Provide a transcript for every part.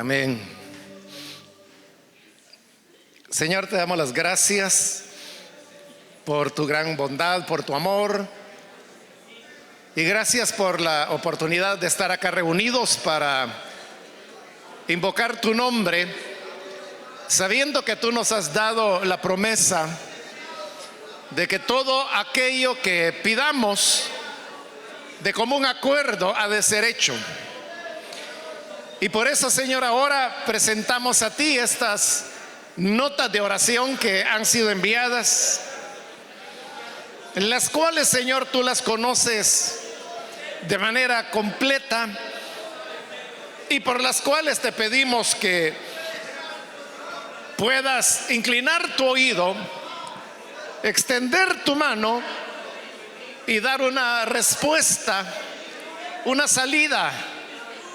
Amén. Señor, te damos las gracias por tu gran bondad, por tu amor. Y gracias por la oportunidad de estar acá reunidos para invocar tu nombre, sabiendo que tú nos has dado la promesa de que todo aquello que pidamos de común acuerdo ha de ser hecho. Y por eso, Señor, ahora presentamos a ti estas notas de oración que han sido enviadas, en las cuales, Señor, tú las conoces de manera completa y por las cuales te pedimos que puedas inclinar tu oído, extender tu mano y dar una respuesta, una salida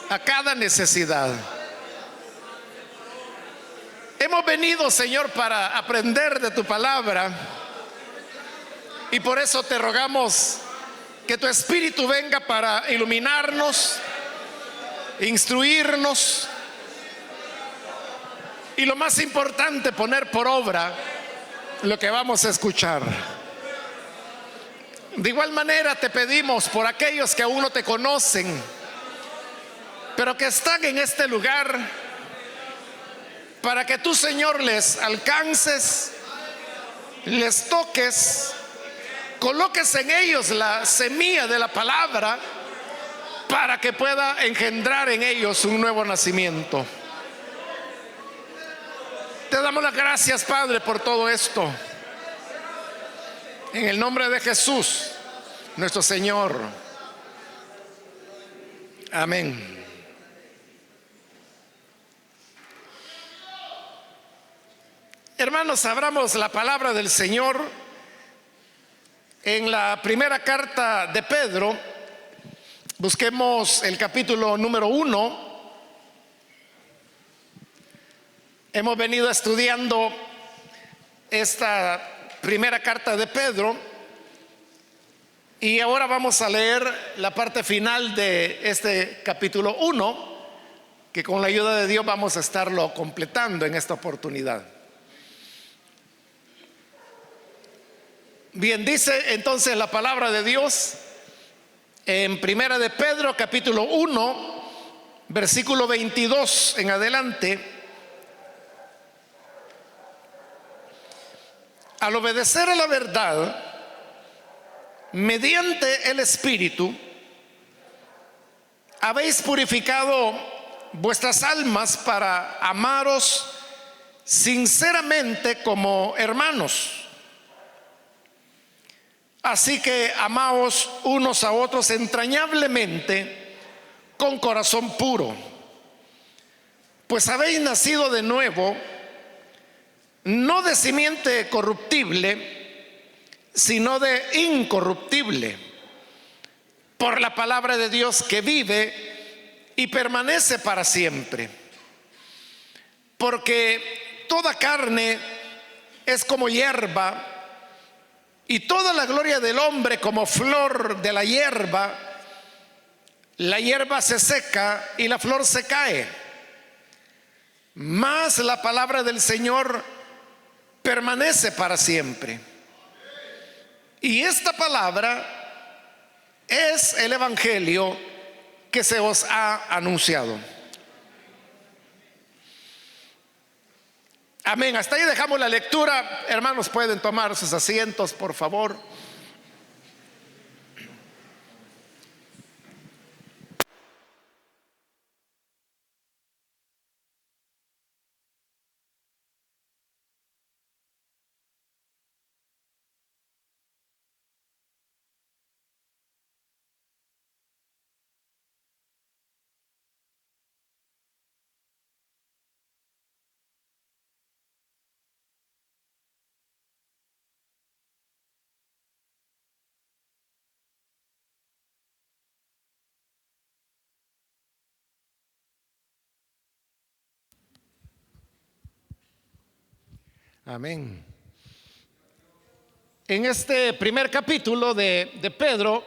a cada necesidad. Hemos venido, Señor, para aprender de tu palabra, y por eso te rogamos que tu Espíritu venga para iluminarnos, instruirnos y, lo más importante, poner por obra lo que vamos a escuchar. De igual manera te pedimos por aquellos que aún no te conocen, pero que están en este lugar, para que tú, Señor, les alcances, les toques, coloques en ellos la semilla de la palabra, para que pueda engendrar en ellos un nuevo nacimiento. Te damos las gracias, Padre, por todo esto, en el nombre de Jesús, nuestro Señor. Amén. Hermanos, abramos la palabra del Señor en la primera carta de Pedro. Busquemos el capítulo número 1. Hemos venido estudiando esta primera carta de Pedro y ahora vamos a leer la parte final de este capítulo 1, que con la ayuda de Dios vamos a estarlo completando en esta oportunidad. Bien, dice entonces la palabra de Dios en primera de Pedro capítulo 1, versículo 22 en adelante: al obedecer a la verdad mediante el Espíritu, habéis purificado vuestras almas para amaros sinceramente como hermanos. Así que amaos unos a otros entrañablemente con corazón puro, pues habéis nacido de nuevo, no de simiente corruptible, sino de incorruptible, por la palabra de Dios que vive y permanece para siempre. Porque toda carne es como hierba, y toda la gloria del hombre como flor de la hierba. La hierba se seca y la flor se cae, mas la palabra del Señor permanece para siempre. Y esta palabra es el evangelio que se os ha anunciado. Amén. Hasta ahí dejamos la lectura. Hermanos, pueden tomar sus asientos, por favor. Amén. En este primer capítulo de Pedro,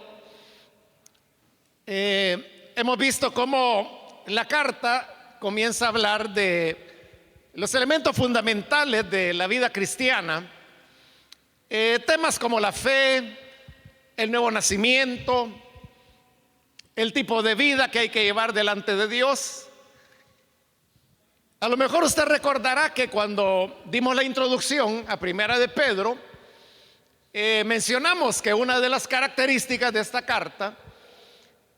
hemos visto cómo la carta comienza a hablar de los elementos fundamentales de la vida cristiana, temas como la fe, el nuevo nacimiento, el tipo de vida que hay que llevar delante de Dios. A lo mejor usted recordará que cuando dimos la introducción a Primera de Pedro, mencionamos que una de las características de esta carta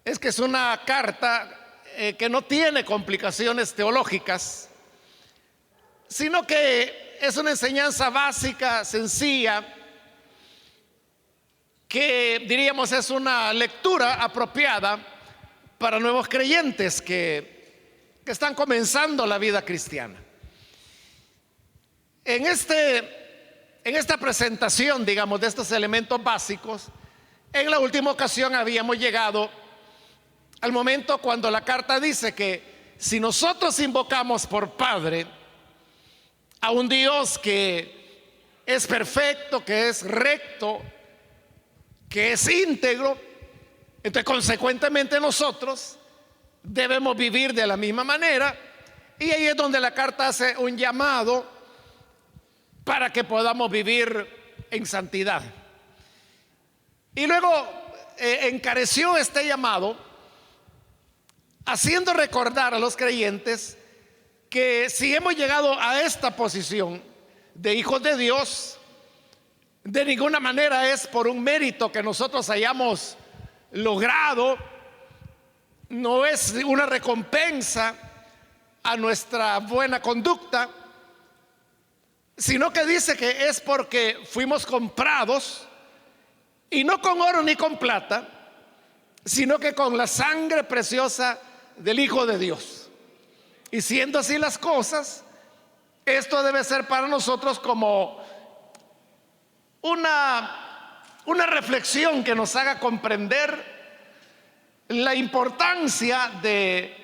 es que es una carta que no tiene complicaciones teológicas, sino que es una enseñanza básica, sencilla, que diríamos es una lectura apropiada para nuevos creyentes que están comenzando la vida cristiana. En esta presentación, digamos, de estos elementos básicos, en la última ocasión habíamos llegado al momento cuando la carta dice que si nosotros invocamos por Padre a un Dios que es perfecto, que es recto, que es íntegro, entonces consecuentemente nosotros debemos vivir de la misma manera, y ahí es donde la carta hace un llamado para que podamos vivir en santidad. Y luego encareció este llamado haciendo recordar a los creyentes que si hemos llegado a esta posición de hijos de Dios, de ninguna manera es por un mérito que nosotros hayamos logrado, no es una recompensa a nuestra buena conducta, sino que dice que es porque fuimos comprados, y no con oro ni con plata, sino que con la sangre preciosa del Hijo de Dios. Y siendo así las cosas, esto debe ser para nosotros como una reflexión que nos haga comprender la importancia de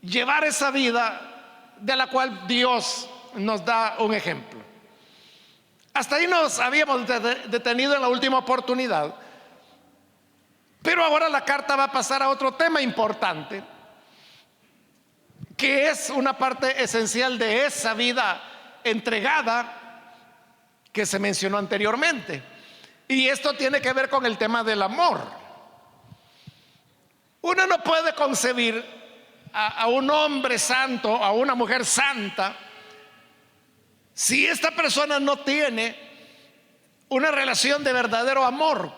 llevar esa vida de la cual Dios nos da un ejemplo. Hasta ahí nos habíamos detenido en la última oportunidad, pero ahora la carta va a pasar a otro tema importante, que es una parte esencial de esa vida entregada que se mencionó anteriormente. Y esto tiene que ver con el tema del amor. Uno no puede concebir a un hombre santo, a una mujer santa, si esta persona no tiene una relación de verdadero amor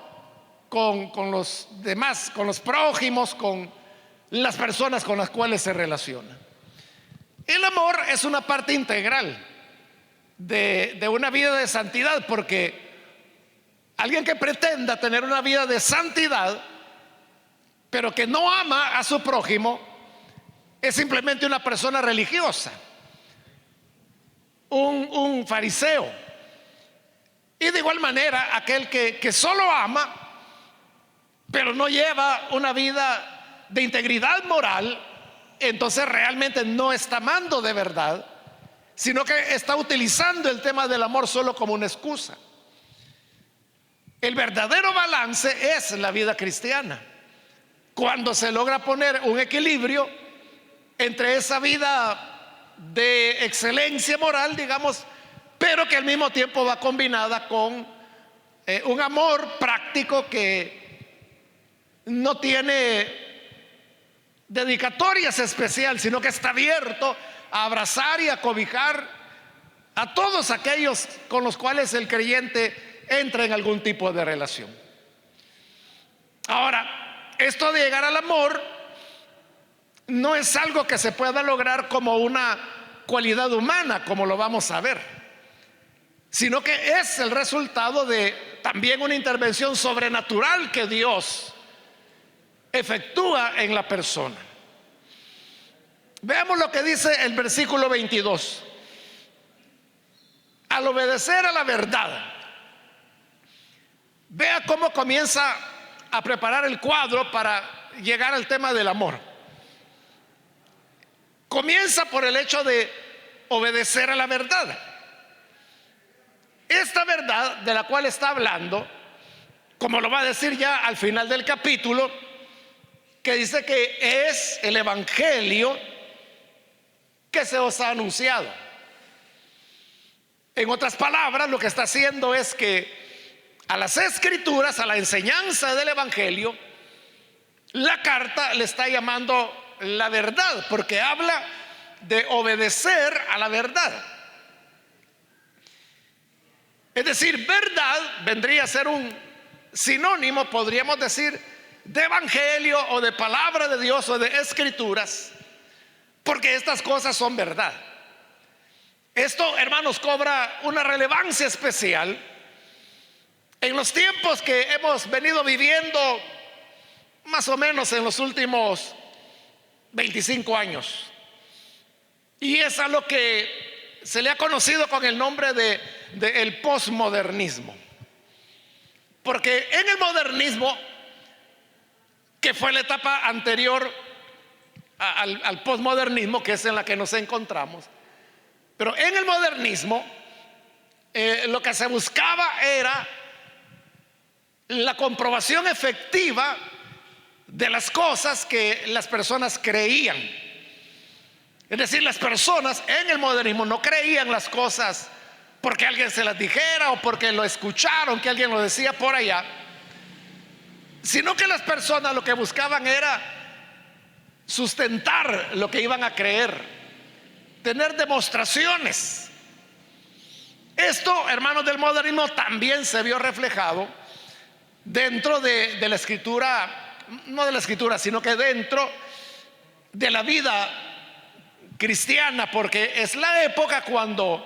con los demás, con los prójimos, con las personas con las cuales se relaciona. El amor es una parte integral de una vida de santidad, porque alguien que pretenda tener una vida de santidad pero que no ama a su prójimo es simplemente una persona religiosa, un fariseo. Y de igual manera aquel que solo ama pero no lleva una vida de integridad moral, entonces realmente no está amando de verdad, sino que está utilizando el tema del amor solo como una excusa. El verdadero balance es la vida cristiana, cuando se logra poner un equilibrio entre esa vida de excelencia moral, digamos, pero que al mismo tiempo va combinada con un amor práctico que no tiene dedicatorias especiales, sino que está abierto a abrazar y a cobijar a todos aquellos con los cuales el creyente entra en algún tipo de relación. Ahora, esto de llegar al amor no es algo que se pueda lograr como una cualidad humana, como lo vamos a ver, sino que es el resultado de también una intervención sobrenatural que Dios efectúa en la persona. Veamos lo que dice el versículo 22. Al obedecer a la verdad, vea cómo comienza a preparar el cuadro para llegar al tema del amor. Comienza por el hecho de obedecer a la verdad. Esta verdad de la cual está hablando, como lo va a decir ya al final del capítulo, que dice que es el evangelio que se os ha anunciado. En otras palabras, lo que está haciendo es que a las escrituras, a la enseñanza del evangelio, la carta le está llamando la verdad, porque habla de obedecer a la verdad. Es decir, verdad vendría a ser un sinónimo, podríamos decir, de evangelio o de palabra de Dios o de escrituras, porque estas cosas son verdad. Esto, hermanos, cobra una relevancia especial en los tiempos que hemos venido viviendo, más o menos en los últimos 25 años. Y es a lo que se le ha conocido con el nombre de el posmodernismo. Porque en el modernismo, que fue la etapa anterior al posmodernismo, que es en la que nos encontramos, pero en el modernismo lo que se buscaba era la comprobación efectiva de las cosas que las personas creían. Es decir, las personas en el modernismo no creían las cosas porque alguien se las dijera o porque lo escucharon, que alguien lo decía por allá, sino que las personas lo que buscaban era sustentar lo que iban a creer, tener demostraciones. Esto, hermanos, del modernismo también se vio reflejado dentro de la escritura, no de la escritura, sino que dentro de la vida cristiana, porque es la época cuando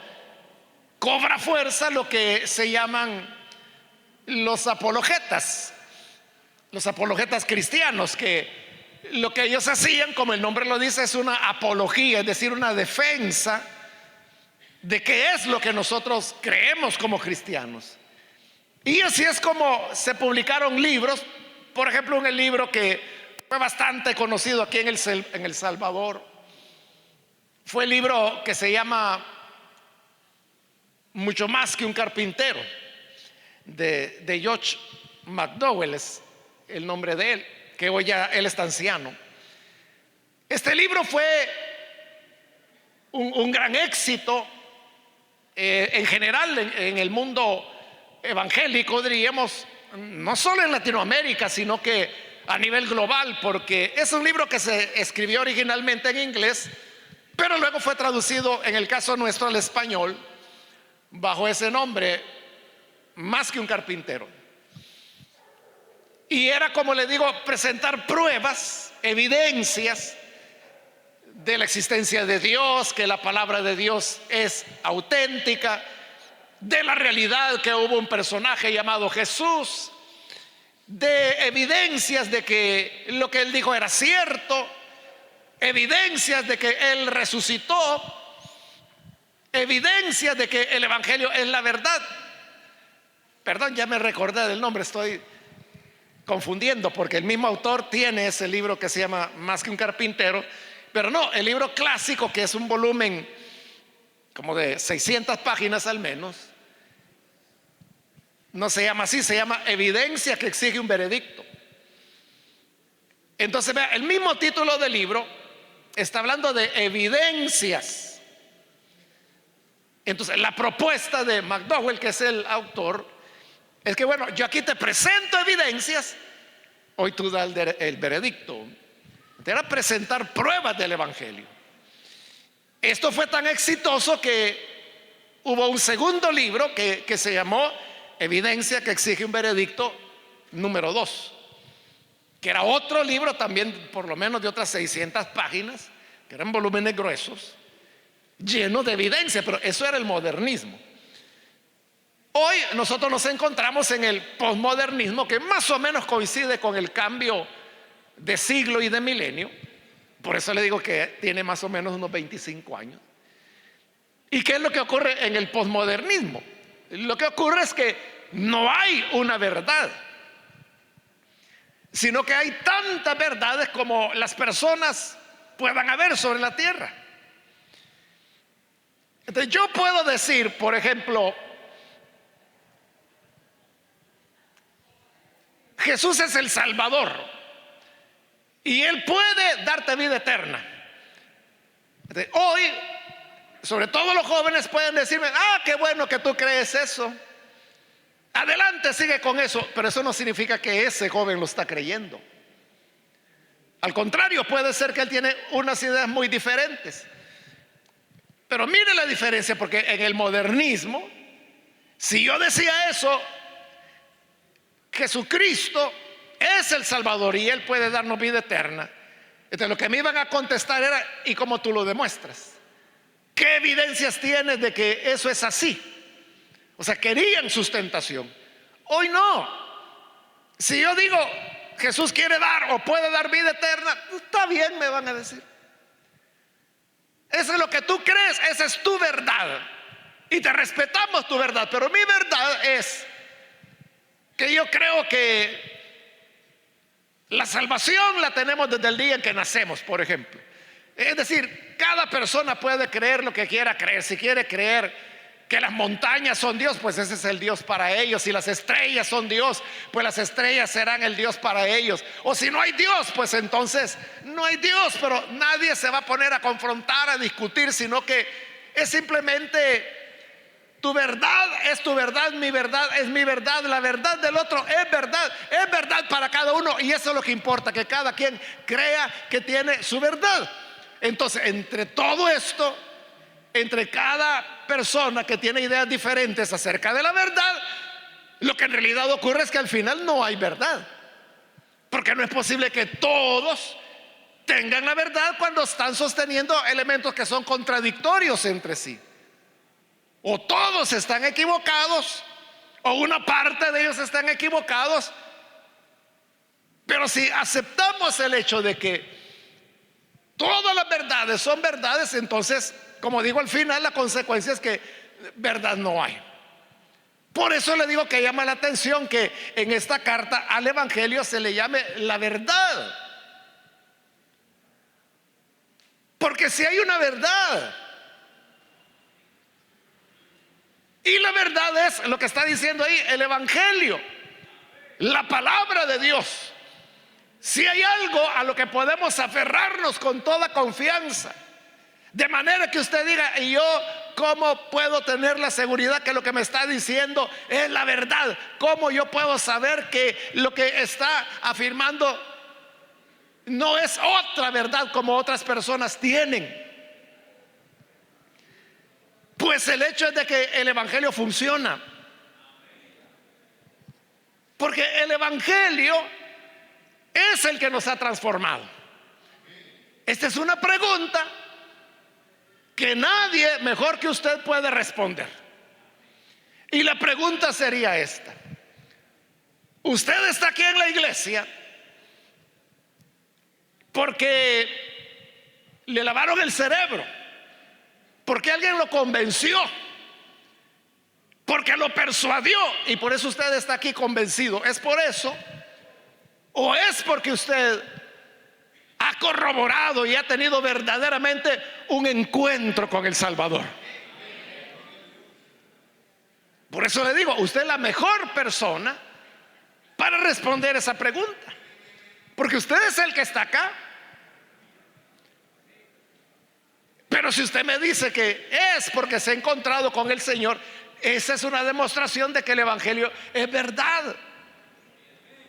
cobra fuerza lo que se llaman los apologetas cristianos, que lo que ellos hacían, como el nombre lo dice, es una apología, es decir, una defensa de qué es lo que nosotros creemos como cristianos. Y así es como se publicaron libros. Por ejemplo, un libro que fue bastante conocido aquí en El Salvador fue el libro que se llama Mucho más que un carpintero, de George McDowell es el nombre de él, que hoy ya él está anciano. Este libro fue un gran éxito en general en el mundo evangélico, diríamos, no solo en Latinoamérica, sino que a nivel global, porque es un libro que se escribió originalmente en inglés, pero luego fue traducido, en el caso nuestro, al español, bajo ese nombre, Más que un carpintero. Y era, como le digo, presentar pruebas, evidencias de la existencia de Dios, que la palabra de Dios es auténtica, de la realidad que hubo un personaje llamado Jesús, de evidencias de que lo que él dijo era cierto, evidencias de que él resucitó, evidencias de que el evangelio es la verdad. Perdón, ya me recordé del nombre, estoy confundiendo, porque el mismo autor tiene ese libro que se llama Más que un carpintero, pero no, el libro clásico, que es un volumen como de 600 páginas al menos, no se llama así, se llama Evidencia que exige un veredicto. Entonces, vea, el mismo título del libro está hablando de evidencias. Entonces, la propuesta de McDowell, que es el autor, es que, bueno, yo aquí te presento evidencias, hoy tú das el veredicto. Era presentar pruebas del evangelio. Esto fue tan exitoso que hubo un segundo libro que se llamó Evidencia que exige un veredicto número 2, que era otro libro también, por lo menos de otras 600 páginas, que eran volúmenes gruesos, llenos de evidencia, pero eso era el modernismo. Hoy nosotros nos encontramos en el posmodernismo, que más o menos coincide con el cambio de siglo y de milenio. Por eso le digo que tiene más o menos unos 25 años. ¿Y qué es lo que ocurre en el posmodernismo? Lo que ocurre es que no hay una verdad, sino que hay tantas verdades como las personas puedan haber sobre la tierra. Entonces yo puedo decir, por ejemplo, Jesús es el Salvador y Él puede darte vida eterna. Hoy, sobre todo los jóvenes pueden decirme, ah, qué bueno que tú crees eso. Adelante, sigue con eso. Pero eso no significa que ese joven lo está creyendo. Al contrario, puede ser que él tiene unas ideas muy diferentes. Pero mire la diferencia, porque en el modernismo, si yo decía eso, Jesucristo es el Salvador y Él puede darnos vida eterna. Entonces lo que me iban a contestar era, ¿y cómo tú lo demuestras? ¿Qué evidencias tienes de que eso es así? O sea, querían sustentación. Hoy no. Si yo digo, Jesús quiere dar o puede dar vida eterna, está bien, me van a decir. Eso es lo que tú crees, esa es tu verdad. Y te respetamos tu verdad, pero mi verdad es que yo creo que la salvación la tenemos desde el día en que nacemos, por ejemplo. Es decir, cada persona puede creer lo que quiera creer. Si quiere creer que las montañas son Dios, pues ese es el Dios para ellos. Si las estrellas son Dios, pues las estrellas serán el Dios para ellos. O si no hay Dios, pues entonces no hay Dios. Pero nadie se va a poner a confrontar, a discutir, sino que es simplemente tu verdad es tu verdad, mi verdad es mi verdad, la verdad del otro es verdad para cada uno. Y eso es lo que importa, que cada quien crea que tiene su verdad. Entonces, entre todo esto, entre cada persona que tiene ideas diferentes acerca de la verdad, lo que en realidad ocurre es que al final no hay verdad, porque no es posible que todos tengan la verdad cuando están sosteniendo elementos que son contradictorios entre sí. O todos están equivocados, o una parte de ellos están equivocados. Pero si aceptamos el hecho de que todas las verdades son verdades, entonces, como digo, al final la consecuencia es que verdad no hay. Por eso le digo que llama la atención que en esta carta al Evangelio se le llame la verdad. Porque si hay una verdad, y la verdad es lo que está diciendo ahí el Evangelio, la palabra de Dios. Si hay algo a lo que podemos aferrarnos con toda confianza, de manera que usted diga, ¿y yo cómo puedo tener la seguridad que lo que me está diciendo es la verdad? ¿Cómo yo puedo saber que lo que está afirmando no es otra verdad como otras personas tienen? Pues el hecho es de que el Evangelio funciona. Porque el Evangelio es el que nos ha transformado. Esta es una pregunta que nadie mejor que usted puede responder. Y la pregunta sería esta: usted está aquí en la iglesia porque le lavaron el cerebro, porque alguien lo convenció, porque lo persuadió, y por eso usted está aquí convencido. ¿Es por eso? ¿O es porque usted ha corroborado y ha tenido verdaderamente un encuentro con el Salvador? Por eso le digo, usted es la mejor persona para responder esa pregunta, porque usted es el que está acá. Pero si usted me dice que es porque se ha encontrado con el Señor, esa es una demostración de que el Evangelio es verdad.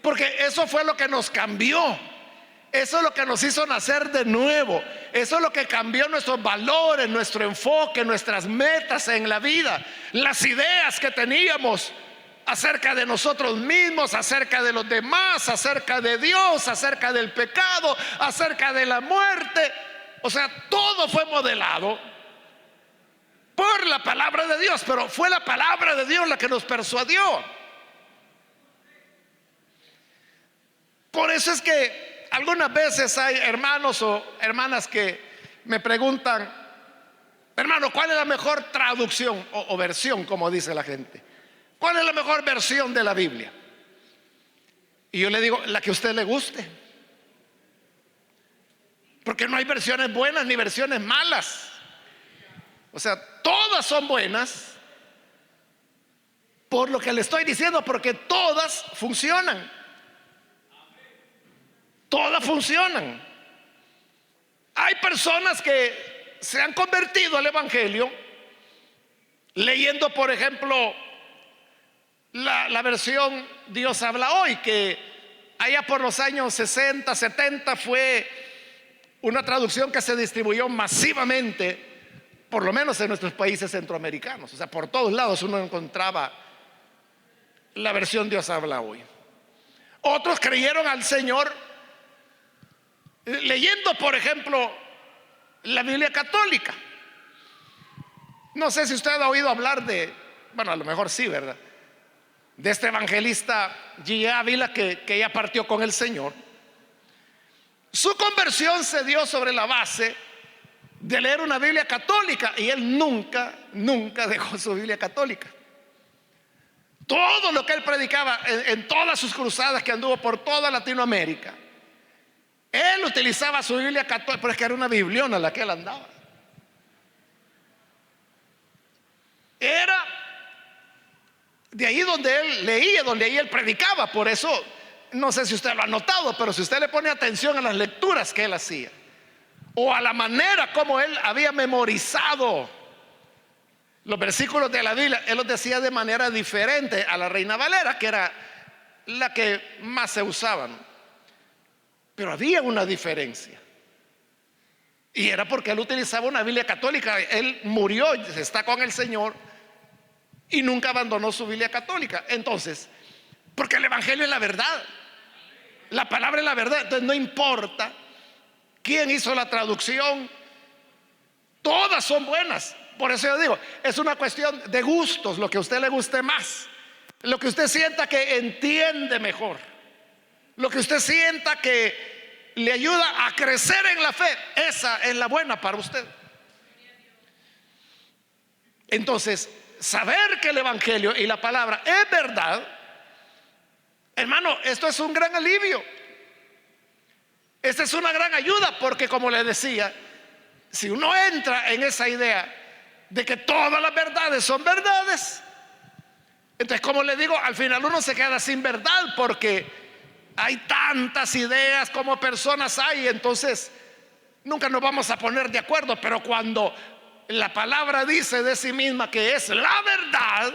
Porque eso fue lo que nos cambió. Eso es lo que nos hizo nacer de nuevo. Eso es lo que cambió nuestros valores, nuestro enfoque, nuestras metas en la vida. Las ideas que teníamos acerca de nosotros mismos, acerca de los demás, acerca de Dios, acerca del pecado, acerca de la muerte. O sea, todo fue modelado por la palabra de Dios, pero fue la palabra de Dios la que nos persuadió. Por eso es que algunas veces hay hermanos o hermanas que me preguntan: hermano, ¿cuál es la mejor traducción o versión, como dice la gente? ¿Cuál es la mejor versión de la Biblia? Y yo le digo, la que a usted le guste. Porque no hay versiones buenas ni versiones malas. O sea, todas son buenas por lo que le estoy diciendo, porque todas funcionan. Todas funcionan. Hay personas que se han convertido al Evangelio leyendo, por ejemplo, la versión Dios habla hoy, que allá por los años 60, 70 fue una traducción que se distribuyó masivamente, por lo menos en nuestros países centroamericanos. O sea, por todos lados uno encontraba la versión Dios habla hoy. Otros creyeron al Señor leyendo, por ejemplo, la Biblia católica. No sé si usted ha oído hablar de, bueno, a lo mejor sí, ¿verdad?, de este evangelista G. Ávila que ya partió con el Señor. Su conversión se dio sobre la base de leer una Biblia católica, y él nunca dejó su Biblia católica. Todo lo que él predicaba en todas sus cruzadas que anduvo por toda Latinoamérica, él utilizaba su Biblia católica, pero es que era una bibliona la que él andaba. Era de ahí donde él leía, donde ahí él predicaba. Por eso, no sé si usted lo ha notado, pero si usted le pone atención a las lecturas que él hacía, o a la manera como él había memorizado los versículos de la Biblia, él los decía de manera diferente a la Reina Valera, que era la que más se usaba, ¿no? Pero había una diferencia, y era porque él utilizaba una Biblia católica. Él murió, está con el Señor, y nunca abandonó su Biblia católica. Entonces, porque el Evangelio es la verdad, la palabra es la verdad. Entonces no importa quién hizo la traducción, todas son buenas. Por eso yo digo, es una cuestión de gustos, lo que a usted le guste más, lo que usted sienta que entiende mejor, lo que usted sienta que le ayuda a crecer en la fe, esa es la buena para usted. Entonces, saber que el Evangelio y la palabra es verdad, hermano, esto es un gran alivio. Esta es una gran ayuda, porque como le decía, si uno entra en esa idea de que todas las verdades son verdades, entonces, como le digo, al final uno se queda sin verdad, porque hay tantas ideas como personas hay. Entonces nunca nos vamos a poner de acuerdo. Pero cuando la palabra dice de sí misma que es la verdad,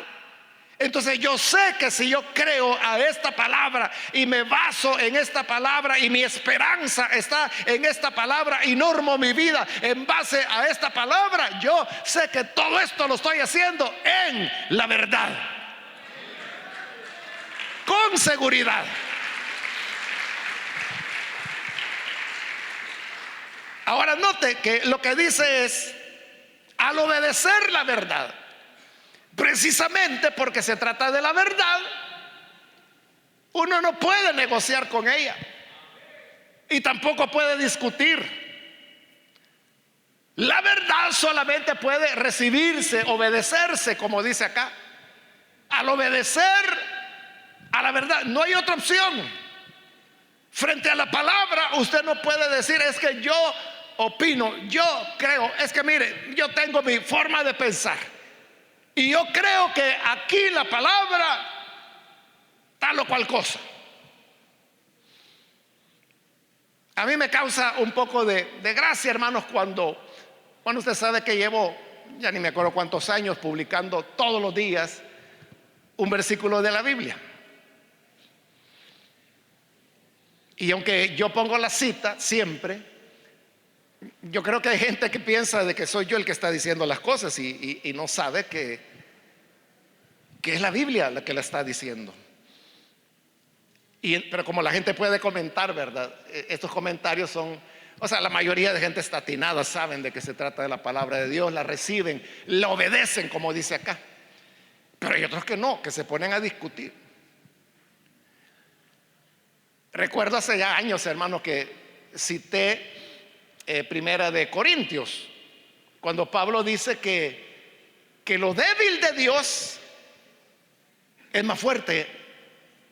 entonces yo sé que si yo creo a esta palabra y me baso en esta palabra, y mi esperanza está en esta palabra, y normo mi vida en base a esta palabra, yo sé que todo esto lo estoy haciendo en la verdad, con seguridad. Ahora note que lo que dice es: al obedecer la verdad, precisamente porque se trata de la verdad, uno no puede negociar con ella, y tampoco puede discutir. La verdad solamente puede recibirse, obedecerse, como dice acá. Al obedecer a la verdad, no hay otra opción. Frente a la palabra, usted no puede decir: es que yo opino, yo creo, es que mire, yo tengo mi forma de pensar, y yo creo que aquí la palabra tal o cual cosa. A mí me causa un poco de gracia, hermanos, cuando usted sabe que llevo, ya ni me acuerdo cuántos años, publicando todos los días un versículo de la Biblia. Y aunque yo pongo la cita siempre, yo creo que hay gente que piensa de que soy yo el que está diciendo las cosas, y no sabe que es la Biblia la que la está diciendo. Pero como la gente puede comentar, ¿verdad? Estos comentarios son, o sea, la mayoría de gente está atinada, saben de que se trata de la palabra de Dios, la reciben, la obedecen, como dice acá. Pero hay otros que no, que se ponen a discutir. Recuerdo hace ya años, hermano, que cité Primera de Corintios, cuando Pablo dice que lo débil de Dios es más fuerte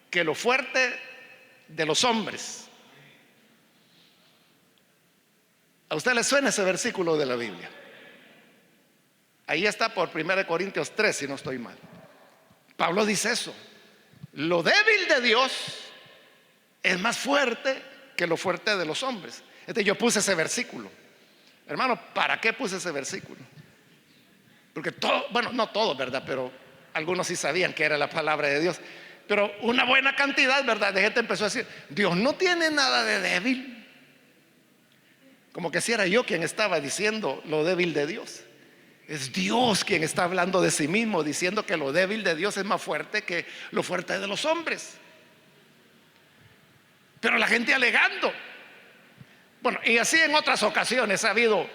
que lo fuerte de los hombres. ¿A usted le suena ese versículo de la Biblia? Ahí está por 1 Corintios 3, si no estoy mal. Pablo dice eso: lo débil de Dios es más fuerte que lo fuerte de los hombres. Yo puse ese versículo. Hermano, ¿para qué puse ese versículo? Porque todo, bueno, no todo, ¿verdad? Pero algunos sí sabían que era la palabra de Dios. Pero una buena cantidad, ¿verdad?, de gente empezó a decir: Dios no tiene nada de débil. Como que si era yo quien estaba diciendo lo débil de Dios. Es Dios quien está hablando de sí mismo, diciendo que lo débil de Dios es más fuerte que lo fuerte de los hombres. Pero la gente alegando. Bueno, y así en otras ocasiones ha habido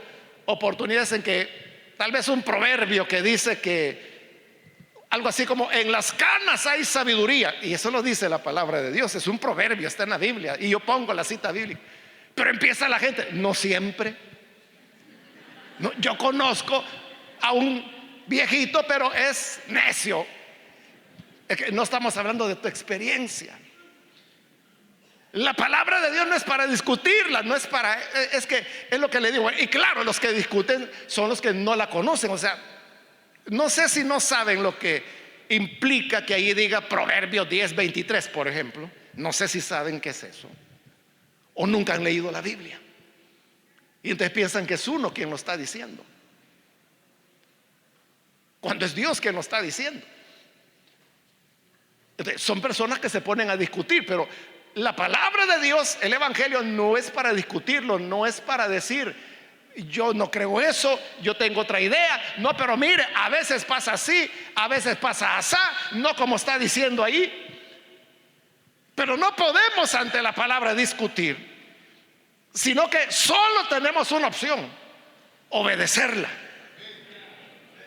oportunidades en que tal vez un proverbio que dice que algo así como: en las canas hay sabiduría, y eso lo dice la palabra de Dios, es un proverbio, está en la Biblia, y yo pongo la cita bíblica. Pero empieza la gente: no siempre. No, yo conozco a un viejito, pero es necio. Es que no estamos hablando de tu experiencia. La palabra de Dios no es para discutirla, no es para, es que es lo que le digo. Y claro, los que discuten son los que no la conocen. O sea, no sé si no saben lo que implica que ahí diga Proverbios 10:23, por ejemplo. No sé si saben qué es eso, o nunca han leído la Biblia, y entonces piensan que es uno quien lo está diciendo, cuando es Dios quien lo está diciendo. Entonces, son personas que se ponen a discutir, pero la palabra de Dios, el evangelio, no es para discutirlo, no es para decir: yo no creo eso, yo tengo otra idea. No, pero mire, a veces pasa así, a veces pasa así, no como está diciendo ahí. Pero no podemos ante la palabra discutir, sino que solo tenemos una opción: obedecerla.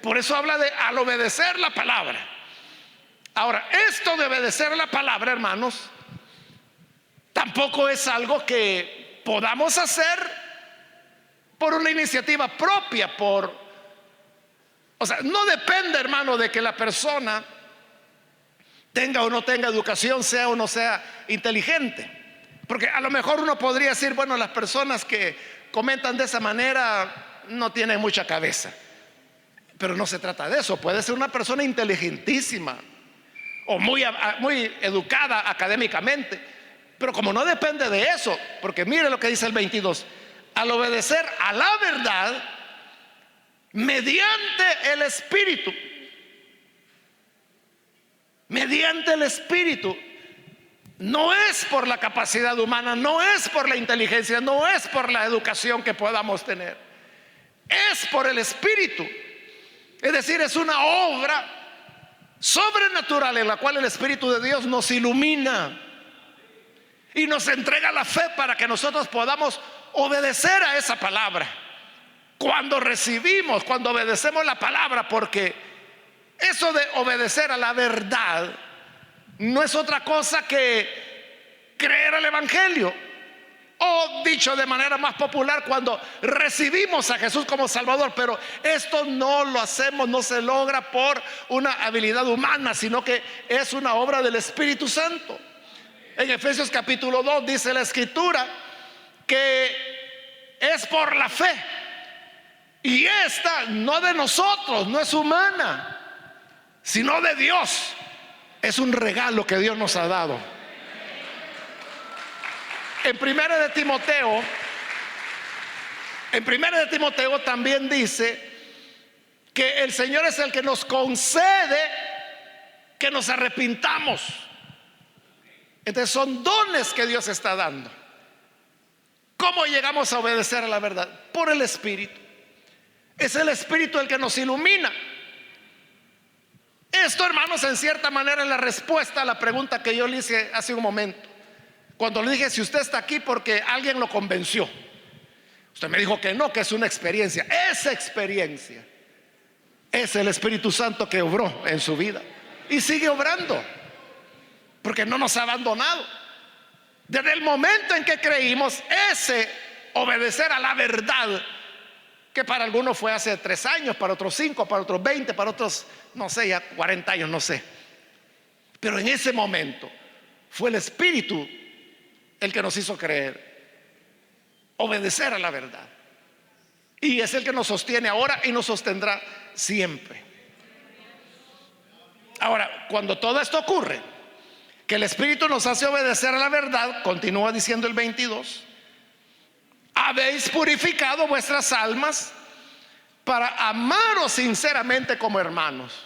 Por eso habla de al obedecer la palabra. Ahora, esto de obedecer la palabra, hermanos, tampoco es algo que podamos hacer por una iniciativa propia, o sea, no depende, hermano, de que la persona tenga o no tenga educación, sea o no sea inteligente. Porque a lo mejor uno podría decir: bueno, las personas que comentan de esa manera no tienen mucha cabeza. Pero no se trata de eso. Puede ser una persona inteligentísima o muy educada académicamente, pero como no depende de eso, porque mire lo que dice el 22: al obedecer a la verdad mediante el Espíritu. Mediante el Espíritu. No es por la capacidad humana, no es por la inteligencia, no es por la educación que podamos tener, es por el Espíritu. Es decir, es una obra sobrenatural en la cual el Espíritu de Dios nos ilumina y nos entrega la fe para que nosotros podamos obedecer a esa palabra. Cuando obedecemos la palabra, porque eso de obedecer a la verdad no es otra cosa que creer el evangelio, o dicho de manera más popular, cuando recibimos a Jesús como Salvador. Pero esto no lo hacemos, no se logra por una habilidad humana, sino que es una obra del Espíritu Santo. En Efesios capítulo 2 dice la Escritura que es por la fe, y esta no de nosotros, no es humana, sino de Dios. Es un regalo que Dios nos ha dado. En primera de Timoteo también dice que el Señor es el que nos concede que nos arrepintamos. Entonces son dones que Dios está dando. ¿Cómo llegamos a obedecer a la verdad? Por el Espíritu. Es el Espíritu el que nos ilumina. Esto, hermanos, en cierta manera es la respuesta a la pregunta que yo le hice hace un momento, cuando le dije: si usted está aquí porque alguien lo convenció. Usted me dijo que no, que es una experiencia. Esa experiencia es el Espíritu Santo que obró en su vida y sigue obrando, porque no nos ha abandonado. Desde el momento en que creímos, ese obedecer a la verdad, que para algunos fue hace 3 años, para otros 5, para otros 20, para otros, no sé, ya 40 años, no sé. Pero en ese momento fue el Espíritu el que nos hizo creer, obedecer a la verdad. Y es el que nos sostiene ahora y nos sostendrá siempre. Ahora, cuando todo esto ocurre, que el Espíritu nos hace obedecer a la verdad, continúa diciendo el 22, habéis purificado vuestras almas para amaros sinceramente como hermanos.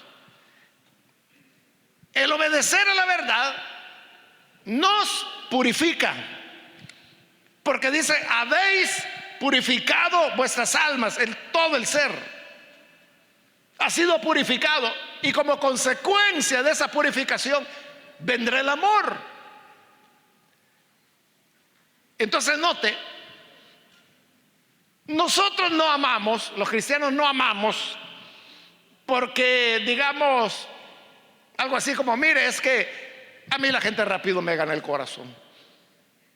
El obedecer a la verdad nos purifica, porque dice: habéis purificado vuestras almas, todo el ser ha sido purificado, y como consecuencia de esa purificación vendrá el amor. Entonces note, nosotros no amamos, los cristianos no amamos porque digamos algo así como: mire, es que a mí la gente rápido me gana el corazón.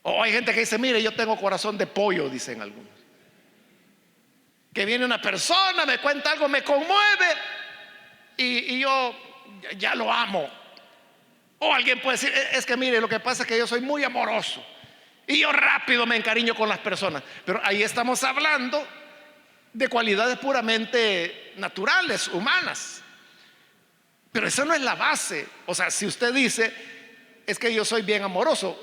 O hay gente que dice: mire, yo tengo corazón de pollo, dicen algunos. Que viene una persona, me cuenta algo, me conmueve y yo ya lo amo. O alguien puede decir: es que mire, lo que pasa es que yo soy muy amoroso y yo rápido me encariño con las personas. Pero ahí estamos hablando de cualidades puramente naturales, humanas. Pero esa no es la base. O sea, si usted dice: es que yo soy bien amoroso,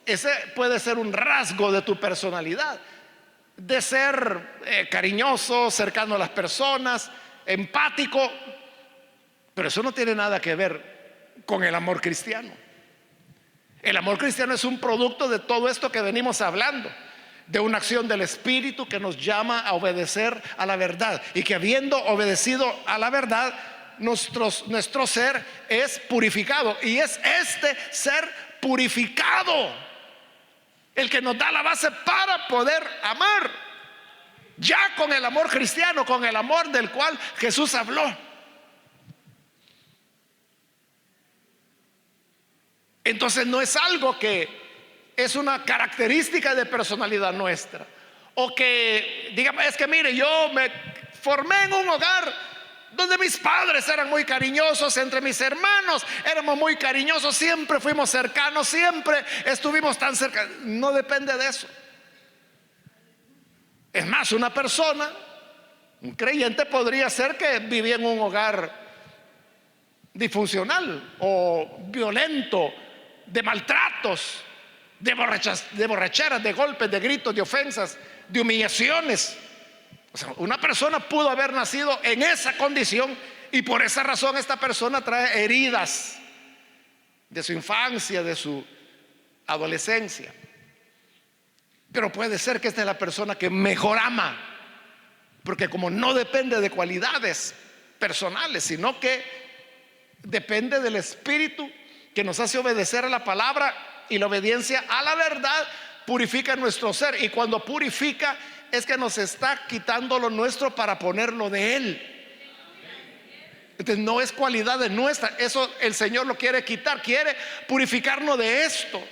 ese puede ser un rasgo de tu personalidad, de ser cariñoso, cercano a las personas, empático. Pero eso no tiene nada que ver con el amor cristiano. El amor cristiano es un producto de todo esto que venimos hablando, de una acción del Espíritu que nos llama a obedecer a la verdad, y que habiendo obedecido a la verdad, nuestro ser es purificado. Y es este ser purificado el que nos da la base para poder amar, ya con el amor cristiano, con el amor del cual Jesús habló. Entonces no es algo que es una característica de personalidad nuestra, o que digamos: es que mire, yo me formé en un hogar donde mis padres eran muy cariñosos, entre mis hermanos éramos muy cariñosos, siempre fuimos cercanos, siempre estuvimos tan cerca. No depende de eso. Es más, una persona, un creyente, podría ser que vivía en un hogar disfuncional o violento, de maltratos, de borracheras, de golpes, de gritos, de ofensas, de humillaciones. O sea, una persona pudo haber nacido en esa condición, y por esa razón esta persona trae heridas de su infancia, de su adolescencia. Pero puede ser que esta es la persona que mejor ama, porque como no depende de cualidades personales, sino que depende del Espíritu que nos hace obedecer a la palabra, y la obediencia a la verdad purifica nuestro ser. Y cuando purifica, es que nos está quitando lo nuestro para ponerlo de Él. Entonces no es cualidades nuestras, eso el Señor lo quiere quitar, quiere purificarnos de esto.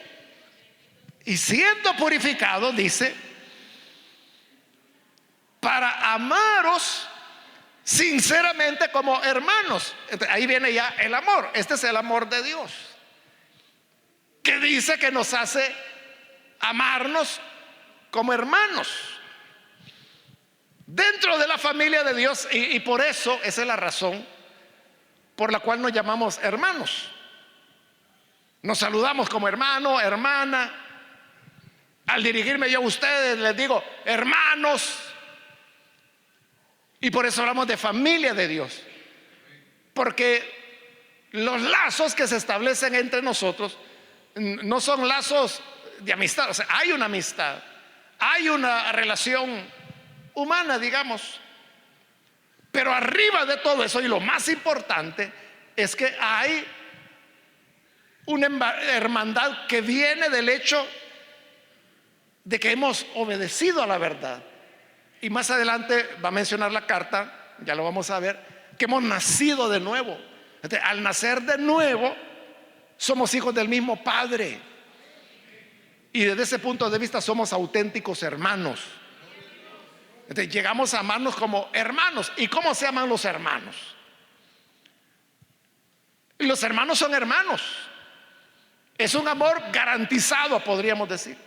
Y siendo purificado, dice: para amaros sinceramente como hermanos. Entonces, ahí viene ya el amor. Este es el amor de Dios, que dice que nos hace amarnos como hermanos dentro de la familia de Dios. Y por eso, esa es la razón por la cual nos llamamos hermanos. Nos saludamos como hermano, hermana. Al dirigirme yo a ustedes les digo hermanos. Y por eso hablamos de familia de Dios, porque los lazos que se establecen entre nosotros no son lazos de amistad. O sea, hay una amistad, hay una relación humana, digamos, pero arriba de todo eso, y lo más importante, es que hay una hermandad que viene del hecho de que hemos obedecido a la verdad. Y más adelante va a mencionar la carta, ya lo vamos a ver, que hemos nacido de nuevo. Entonces, al nacer de nuevo, somos hijos del mismo Padre, y desde ese punto de vista somos auténticos hermanos. Entonces, llegamos a amarnos como hermanos. ¿Y cómo se aman los hermanos? Los hermanos son hermanos. Es un amor garantizado, podríamos decir.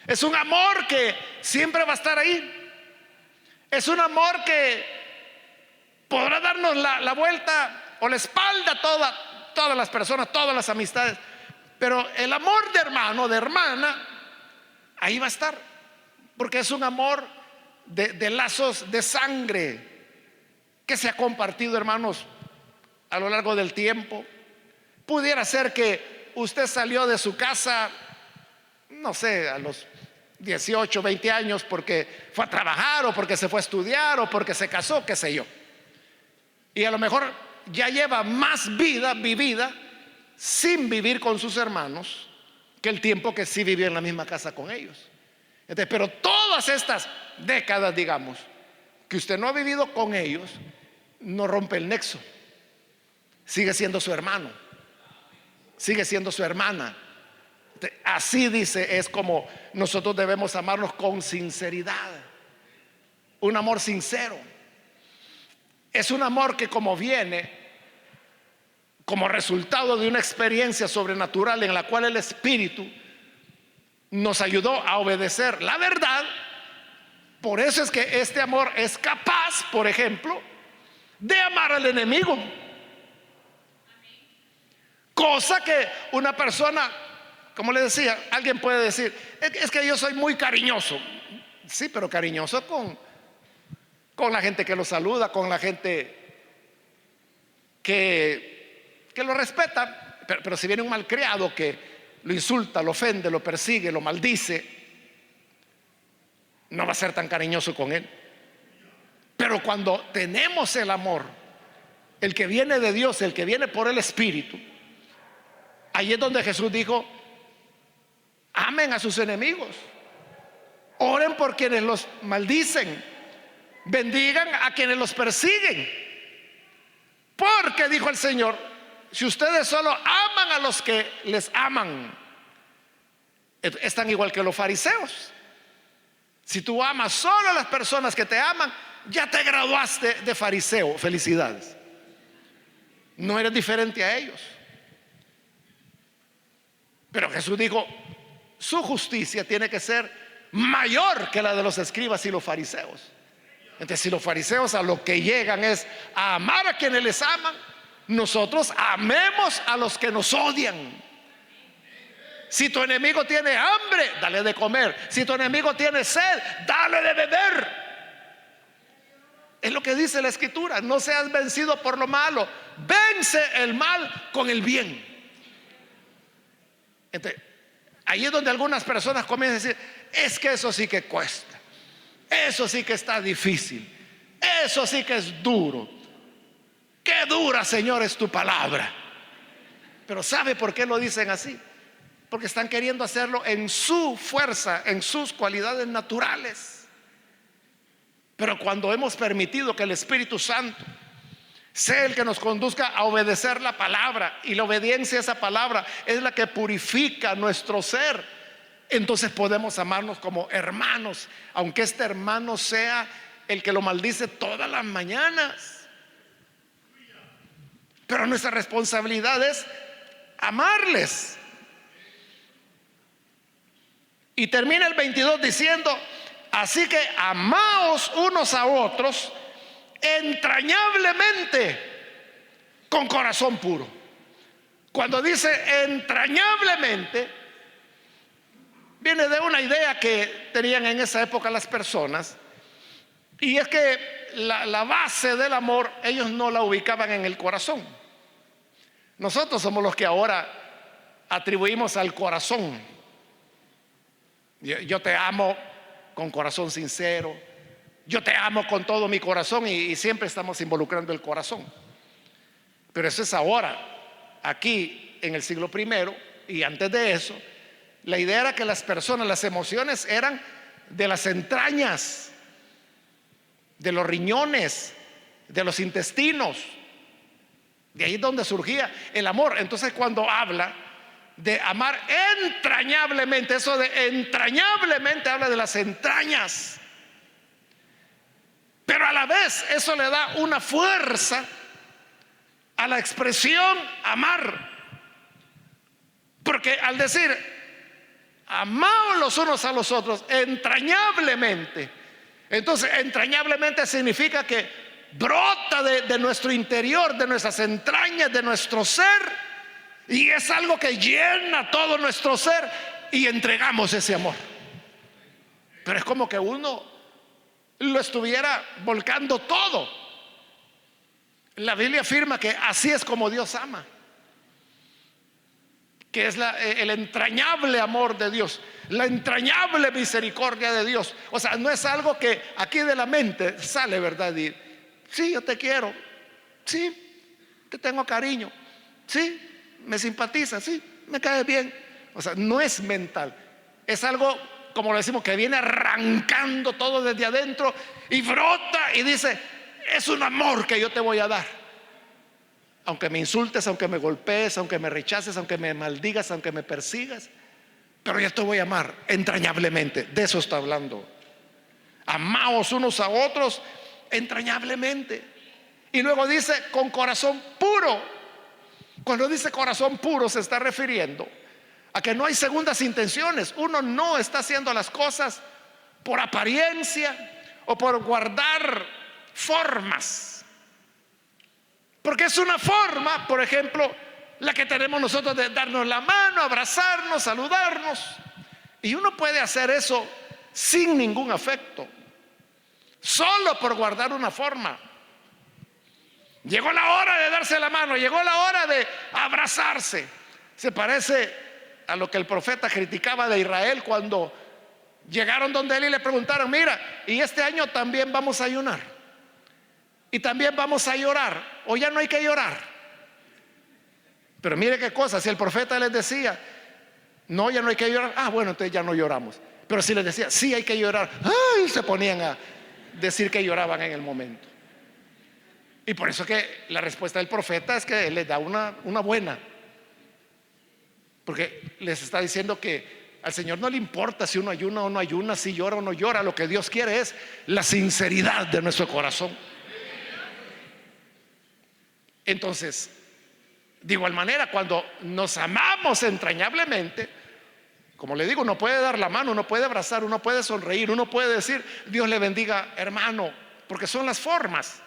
Es un amor que siempre va a estar ahí. Es un amor que podrá darnos la vuelta o la espalda a todas las personas, todas las amistades. Pero el amor de hermano, de hermana, ahí va a estar. porque es un amor de lazos de sangre que se ha compartido, hermanos, a lo largo del tiempo. Pudiera ser que usted salió de su casa, no sé, a los 18, 20 años porque fue a trabajar o porque se fue a estudiar o porque se casó, qué sé yo. Y a lo mejor ya lleva más vida vivida sin vivir con sus hermanos que el tiempo que sí vivió en la misma casa con ellos. Entonces, pero todas estas décadas, digamos, que usted no ha vivido con ellos, no rompe el nexo. Sigue siendo su hermano, sigue siendo su hermana. Así dice, es como nosotros debemos amarnos con sinceridad. Un amor sincero. Es un amor que como viene como resultado de una experiencia sobrenatural en la cual el Espíritu nos ayudó a obedecer la verdad. Por eso es que este amor es capaz, por ejemplo, de amar al enemigo. Cosa que una persona, como le decía, alguien puede decir, es que yo soy muy cariñoso. Sí, pero cariñoso con la gente que lo saluda, con la gente que lo respeta. Pero si viene un malcriado que lo insulta, lo ofende, lo persigue, lo maldice, no va a ser tan cariñoso con él. Pero cuando tenemos el amor, el que viene de Dios, el que viene por el Espíritu, ahí es donde Jesús dijo: amen a sus enemigos, oren por quienes los maldicen, bendigan a quienes los persiguen. Porque dijo el Señor: si ustedes solo aman a los que les aman, están igual que los fariseos. Si tú amas solo a las personas que te aman, ya te graduaste de fariseo. Felicidades. No eres diferente a ellos. Pero Jesús dijo: su justicia tiene que ser mayor que la de los escribas y los fariseos. Entonces, si los fariseos a lo que llegan es a amar a quienes les aman, nosotros amemos a los que nos odian. Si tu enemigo tiene hambre, dale de comer. Si tu enemigo tiene sed, dale de beber. Es lo que dice la Escritura: no seas vencido por lo malo, vence el mal con el bien. Entonces, ahí es donde algunas personas comienzan a decir: es que eso sí que cuesta, eso sí que está difícil, eso sí que es duro. Qué dura, Señor, es tu palabra. Pero ¿sabe por qué lo dicen así? Porque están queriendo hacerlo en su fuerza, en sus cualidades naturales. Pero cuando hemos permitido que el Espíritu Santo sea el que nos conduzca a obedecer la palabra, y la obediencia a esa palabra es la que purifica nuestro ser, entonces podemos amarnos como hermanos, aunque este hermano sea el que lo maldice todas las mañanas. Pero nuestra responsabilidad es amarles. Y termina el 22 diciendo: así que amaos unos a otros entrañablemente, con corazón puro. Cuando dice entrañablemente, viene de una idea que tenían en esa época las personas, y es que la base del amor ellos no la ubicaban en el corazón. Nosotros somos los que ahora atribuimos al corazón. Yo te amo con corazón sincero, yo te amo con todo mi corazón, y siempre estamos involucrando el corazón. Pero eso es ahora, aquí en el siglo I, y antes de eso la idea era que las personas, las emociones eran de las entrañas, de los riñones, de los intestinos. De ahí es donde surgía el amor. Entonces, cuando habla de amar entrañablemente, eso de entrañablemente habla de las entrañas. Pero a la vez eso le da una fuerza a la expresión amar. Porque al decir amaos los unos a los otros entrañablemente, entonces entrañablemente significa que brota de nuestro interior, de nuestras entrañas, de nuestro ser, y es algo que llena todo nuestro ser, y entregamos ese amor. pero es como que uno lo estuviera volcando todo. La Biblia afirma que así es como Dios ama, que es el entrañable amor de Dios, la entrañable misericordia de Dios. O sea, no es algo que aquí de la mente sale, ¿verdad? Y sí, yo te quiero, sí, te tengo cariño, sí, me simpatiza, sí, me cae bien. O sea, no es mental, es algo, como lo decimos, que viene arrancando todo desde adentro y brota y dice: es un amor que yo te voy a dar. Aunque me insultes, aunque me golpees, aunque me rechaces, aunque me maldigas, aunque me persigas, pero yo te voy a amar entrañablemente. De eso está hablando. Amaos unos a otros entrañablemente. Y luego dice: con corazón puro. Cuando dice corazón puro, se está refiriendo a que no hay segundas intenciones. Uno no está haciendo las cosas por apariencia o por guardar formas. Porque es una forma, por ejemplo, la que tenemos nosotros de darnos la mano, abrazarnos, saludarnos. Y uno puede hacer eso sin ningún afecto, solo por guardar una forma. Llegó la hora de darse la mano, llegó la hora de abrazarse. Se parece a lo que el profeta criticaba de Israel cuando llegaron donde él y le preguntaron: mira, y este año también vamos a ayunar y también vamos a llorar, o ya no hay que llorar. Pero mire qué cosa, si el profeta les decía: no, ya no hay que llorar, bueno, entonces ya no lloramos. Pero si les decía: sí, hay que llorar, ¡ay!, se ponían a decir que lloraban en el momento. Y por eso que la respuesta del profeta es que les da una buena, porque les está diciendo que al Señor no le importa si uno ayuna o no ayuna, si llora o no llora. Lo que Dios quiere es la sinceridad de nuestro corazón. Entonces, de igual manera, cuando nos amamos entrañablemente, como le digo, uno puede dar la mano, uno puede abrazar, uno puede sonreír, uno puede decir: Dios le bendiga, hermano, porque son las formas,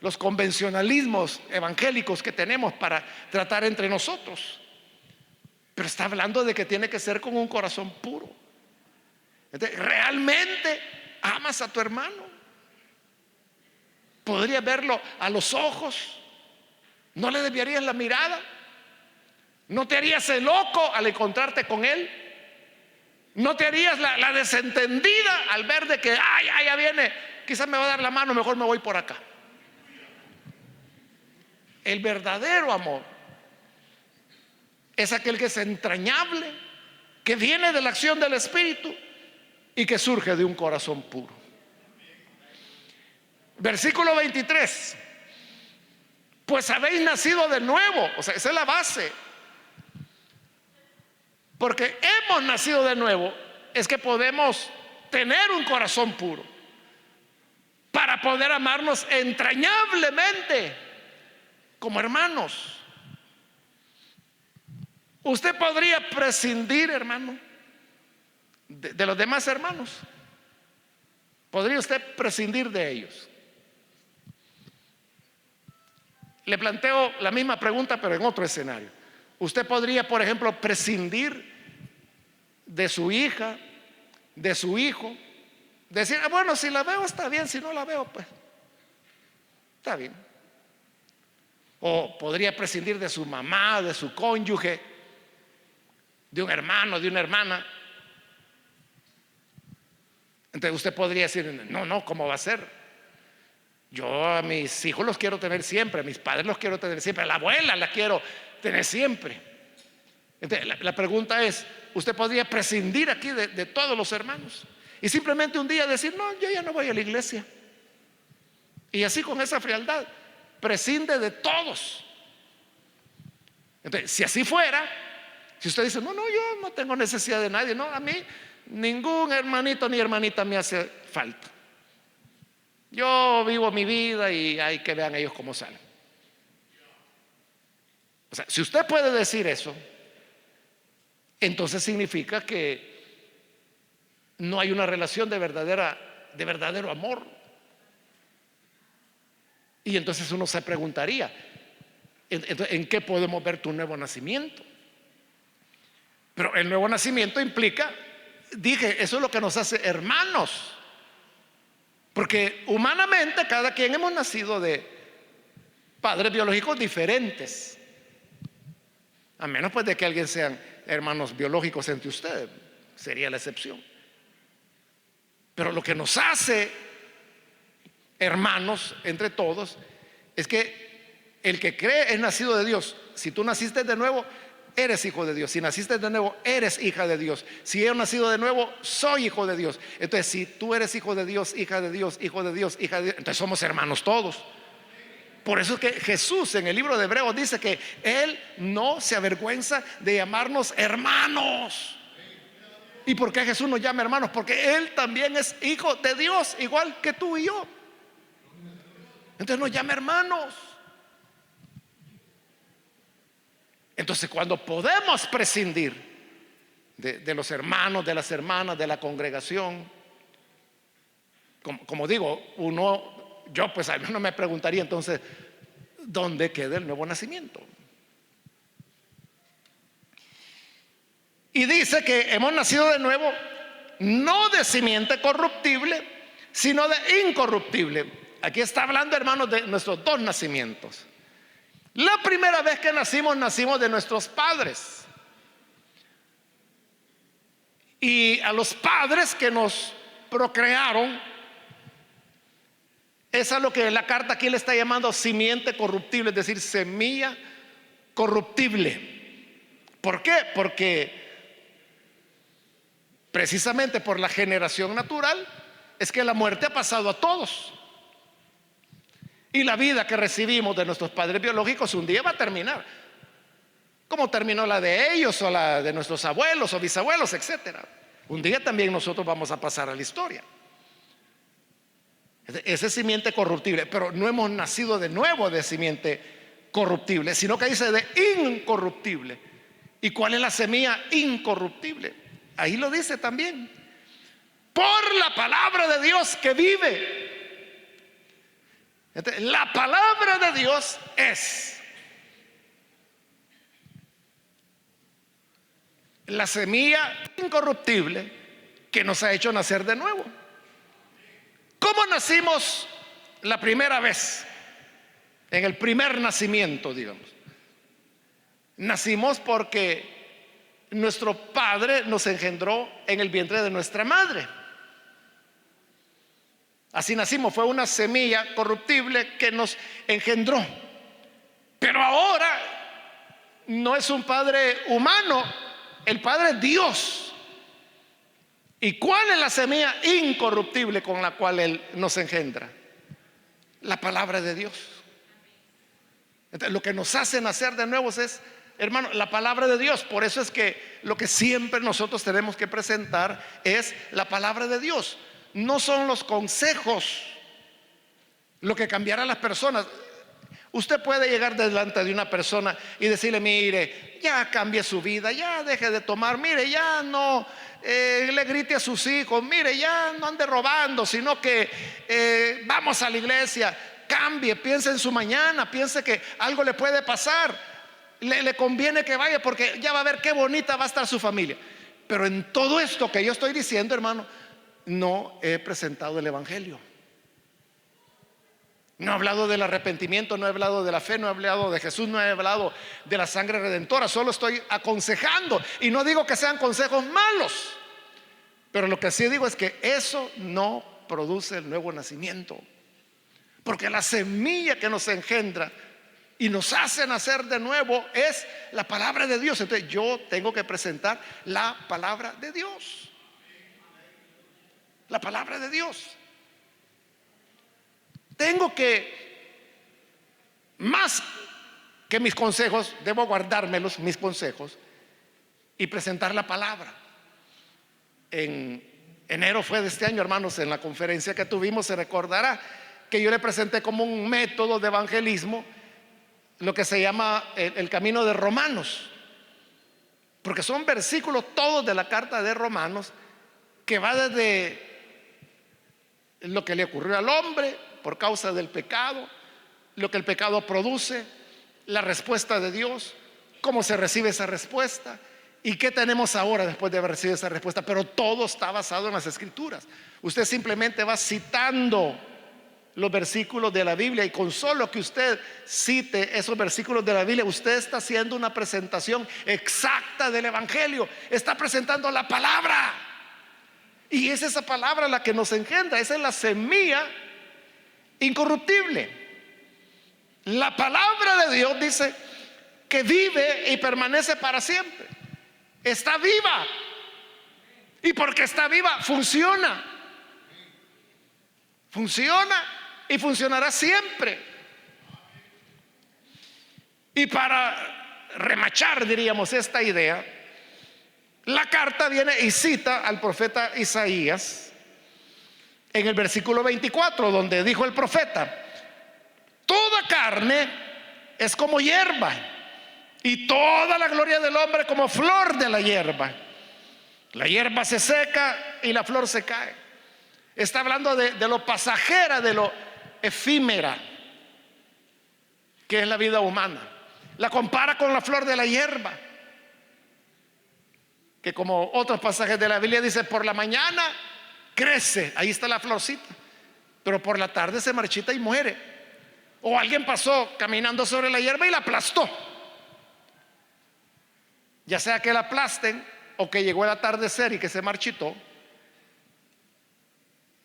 los convencionalismos evangélicos que tenemos para tratar entre nosotros. Pero está hablando de que tiene que ser con un corazón puro. Entonces, ¿realmente amas a tu hermano? ¿Podrías verlo a los ojos? ¿No le desviarías la mirada? ¿No te harías el loco al encontrarte con él? ¿No te harías la desentendida al ver de que ya viene, quizás me va a dar la mano, mejor me voy por acá? El verdadero amor es aquel que es entrañable, que viene de la acción del Espíritu y que surge de un corazón puro. Versículo 23: pues habéis nacido de nuevo. O sea, esa es la base. Porque hemos nacido de nuevo, es que podemos tener un corazón puro para poder amarnos entrañablemente como hermanos. Usted podría prescindir, hermano, de los demás hermanos. Podría usted prescindir de ellos. Le planteo la misma pregunta, pero en otro escenario. Usted podría, por ejemplo, prescindir de su hija, de su hijo, decir: bueno, si la veo está bien, si no la veo, pues está bien. O podría prescindir de su mamá, de su cónyuge, de un hermano, de una hermana. Entonces usted podría decir: no, ¿cómo va a ser? Yo a mis hijos los quiero tener siempre, a mis padres los quiero tener siempre, a la abuela la quiero tener siempre. Entonces, la pregunta es: usted podría prescindir aquí de todos los hermanos y simplemente un día decir: no, yo ya no voy a la iglesia. Y así, con esa frialdad, prescinde de todos. Entonces, si así fuera, si usted dice: no, yo no tengo necesidad de nadie, no, a mí ningún hermanito ni hermanita me hace falta, yo vivo mi vida y hay que vean ellos cómo salen. O sea, si usted puede decir eso, entonces significa que no hay una relación de verdadero amor. Y entonces uno se preguntaría: ¿en qué podemos ver tu nuevo nacimiento? Pero el nuevo nacimiento implica dije, eso es lo que nos hace hermanos. Porque humanamente cada quien hemos nacido de padres biológicos diferentes. A menos pues de que alguien sean hermanos biológicos entre ustedes, sería la excepción. Pero lo que nos hace hermanos entre todos es que el que cree es nacido de Dios. Si tú naciste de nuevo, eres hijo de Dios. Si naciste de nuevo, eres hija de Dios. Si yo he nacido de nuevo, soy hijo de Dios. Entonces, si tú eres hijo de Dios, hija de Dios, hijo de Dios, hija de Dios, entonces somos hermanos todos. Por eso es que Jesús en el libro de Hebreos dice que Él no se avergüenza de llamarnos hermanos. ¿Y por qué Jesús nos llama hermanos? Porque Él también es hijo de Dios, igual que tú y yo. Entonces nos llama hermanos. Entonces cuando podemos prescindir de los hermanos, de las hermanas, de la congregación, como digo, yo pues al menos me preguntaría entonces, ¿dónde queda el nuevo nacimiento? Y dice que hemos nacido de nuevo, no de simiente corruptible, sino de incorruptible. Aquí está hablando, hermanos, de nuestros dos nacimientos. La primera vez que nacimos de nuestros padres. Y a los padres que nos procrearon, es a lo que la carta aquí le está llamando simiente corruptible, es decir, semilla corruptible. ¿Por qué? Porque precisamente por la generación natural es que la muerte ha pasado a todos. Y la vida que recibimos de nuestros padres biológicos un día va a terminar, como terminó la de ellos o la de nuestros abuelos o bisabuelos, etcétera. Un día también nosotros vamos a pasar a la historia. Ese es simiente corruptible, pero no hemos nacido de nuevo de simiente corruptible, sino que dice de incorruptible. ¿Y cuál es la semilla incorruptible? Ahí lo dice también: por la palabra de Dios que vive. Entonces, la palabra de Dios es la semilla incorruptible que nos ha hecho nacer de nuevo. ¿Cómo nacimos la primera vez? En el primer nacimiento, digamos. Nacimos porque nuestro padre nos engendró en el vientre de nuestra madre. Así nacimos, fue una semilla corruptible que nos engendró. Pero ahora no es un padre humano, el padre es Dios. ¿Y cuál es la semilla incorruptible con la cual Él nos engendra? La palabra de Dios. Entonces, lo que nos hace nacer de nuevo es, hermano, la palabra de Dios. Por eso es que lo que siempre nosotros tenemos que presentar es la palabra de Dios. No son los consejos lo que cambiará a las personas. Usted puede llegar delante de una persona y decirle: mire, ya cambie su vida, ya deje de tomar, mire, ya no le grite a sus hijos, mire, ya no ande robando, sino que vamos a la iglesia, cambie, piense en su mañana, piense que algo le puede pasar, le conviene que vaya porque ya va a ver qué bonita va a estar su familia. Pero en todo esto que yo estoy diciendo, hermano, no he presentado el evangelio. No he hablado del arrepentimiento, no he hablado de la fe, no he hablado de Jesús, no he hablado de la sangre redentora. Solo estoy aconsejando, y no digo que sean consejos malos, pero lo que sí digo es que eso no produce el nuevo nacimiento, porque la semilla que nos engendra y nos hace nacer de nuevo es la palabra de Dios. Entonces yo tengo que presentar la palabra de Dios. La palabra de Dios. Tengo que, más que mis consejos, debo guardármelos, mis consejos, y presentar la palabra. En enero fue de este año, hermanos, en la conferencia que tuvimos, se recordará que yo le presenté como un método de evangelismo lo que se llama el camino de Romanos, porque son versículos todos de la carta de Romanos, que va desde lo que le ocurrió al hombre por causa del pecado, lo que el pecado produce, la respuesta de Dios, cómo se recibe esa respuesta, ¿Y qué tenemos ahora después de haber recibido esa respuesta? Pero todo está basado en las Escrituras. Usted simplemente va citando los versículos de la Biblia, y con solo que usted cite esos versículos de la Biblia, usted está haciendo una presentación exacta del Evangelio. Está presentando la palabra, y es esa palabra la que nos engendra. Esa es la semilla incorruptible. La palabra de Dios dice que vive y permanece para siempre. Está viva, y porque está viva funciona y funcionará siempre. Y para remachar, diríamos, esta idea, la carta viene y cita al profeta Isaías en el versículo 24, donde dijo el profeta: toda carne es como hierba, y toda la gloria del hombre como flor de la hierba. La hierba se seca y la flor se cae. Está hablando de lo pasajera, de lo efímera que es la vida humana. La compara con la flor de la hierba, que como otros pasajes de la Biblia dice, por la mañana crece, ahí está la florcita, pero por la tarde se marchita y muere. O alguien pasó caminando sobre la hierba y la aplastó. Ya sea que la aplasten o que llegó el atardecer y que se marchitó,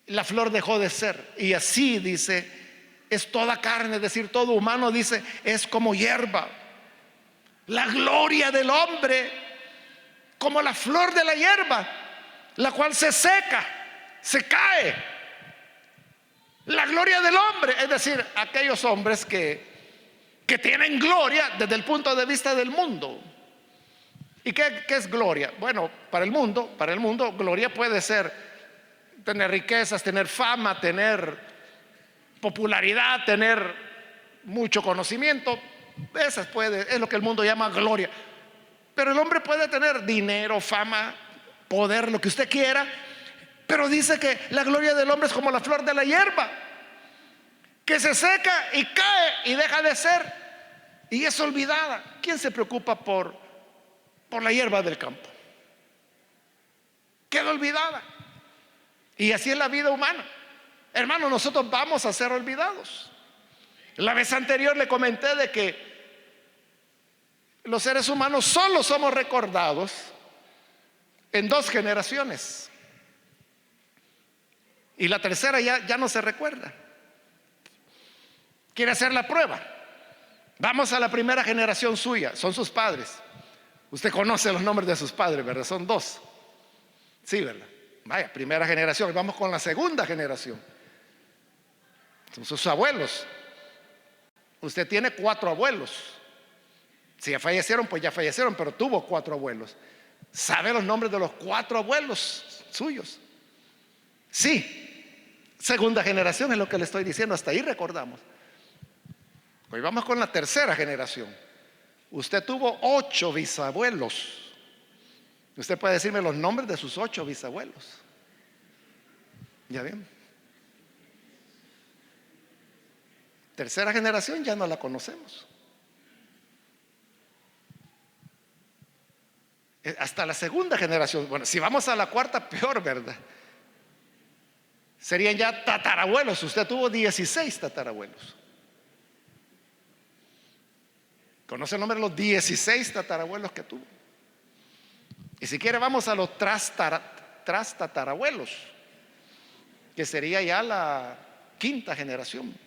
la flor dejó de ser. Y así dice, es toda carne, es decir, todo humano, dice, es como hierba. La gloria del hombre como la flor de la hierba, la cual se seca, se cae. La gloria del hombre, es decir, aquellos hombres que tienen gloria desde el punto de vista del mundo. ¿Y qué es gloria? Bueno, para el mundo, gloria puede ser tener riquezas, tener fama, tener popularidad, tener mucho conocimiento. Es lo que el mundo llama gloria. Pero el hombre puede tener dinero, fama, poder, lo que usted quiera, pero dice que la gloria del hombre es como la flor de la hierba, que se seca y cae y deja de ser, y es olvidada. ¿Quién se preocupa por la hierba del campo? Queda olvidada. Y así es la vida humana. Hermano, nosotros vamos a ser olvidados. La vez anterior le comenté de que los seres humanos solo somos recordados en 2 generaciones, y la tercera ya no se recuerda. ¿Quiere hacer la prueba? Vamos a la primera generación suya, son sus padres. Usted conoce los nombres de sus padres, ¿verdad? Son 2. Sí, ¿verdad? Vaya, primera generación. Vamos con la segunda generación. Son sus abuelos. Usted tiene 4 abuelos. Si ya fallecieron, pues ya fallecieron, pero tuvo 4 abuelos. ¿Sabe los nombres de los 4 abuelos suyos? Sí. Segunda generación es lo que le estoy diciendo. Hasta ahí recordamos. Hoy vamos con la tercera generación. Usted tuvo 8 bisabuelos. Usted puede decirme los nombres de sus 8 bisabuelos. ¿Ya ven? Tercera generación ya no la conocemos. Hasta la segunda generación. Bueno, si vamos a la cuarta, peor, ¿verdad? Serían ya tatarabuelos. Usted tuvo 16 tatarabuelos. ¿Conoce el nombre de los 16 tatarabuelos que tuvo? Y si quiere vamos a los tatarabuelos, que sería ya la quinta generación.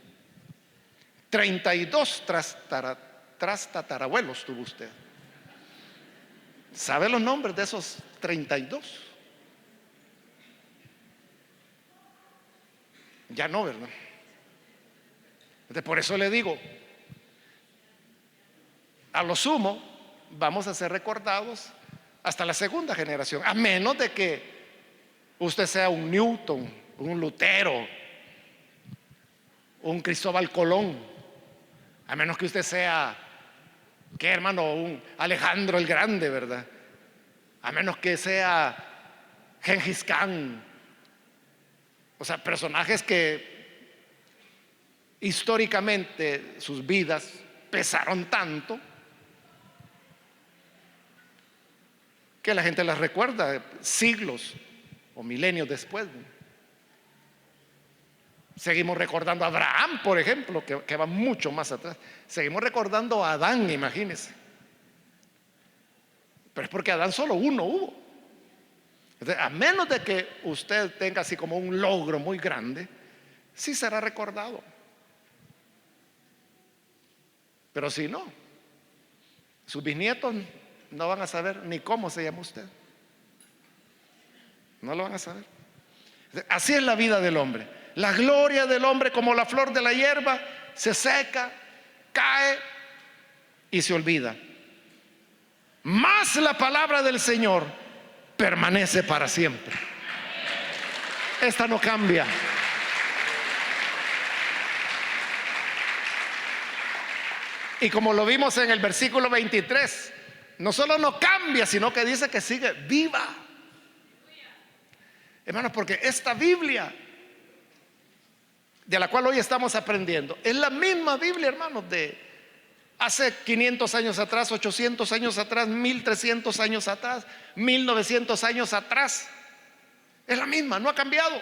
32 tatarabuelos tuvo usted. ¿Sabe los nombres de esos 32? Ya no, ¿verdad? Entonces, por eso le digo, a lo sumo vamos a ser recordados hasta la segunda generación, a menos de que usted sea un Newton, un Lutero, un Cristóbal Colón, a menos que usted sea, ¿qué, hermano? Un Alejandro el Grande, ¿verdad? A menos que sea Gengis Khan. O sea, personajes que históricamente sus vidas pesaron tanto que la gente las recuerda siglos o milenios después. Seguimos recordando a Abraham, por ejemplo, que va mucho más atrás. Seguimos recordando a Adán, imagínense. Pero es porque Adán solo uno hubo. Entonces, a menos de que usted tenga así como un logro muy grande, sí será recordado. Pero si no, sus bisnietos no van a saber ni cómo se llama usted. No lo van a saber. Así es la vida del hombre. La gloria del hombre, como la flor de la hierba, se seca, cae y se olvida. Mas la palabra del Señor permanece para siempre. Esta no cambia. Y como lo vimos en el versículo 23, no solo no cambia, sino que dice que sigue viva. Hermanos, porque esta Biblia de la cual hoy estamos aprendiendo es la misma Biblia, hermanos, de hace 500 años atrás, 800 años atrás, 1300 años atrás, 1900 años atrás. Es la misma, no ha cambiado.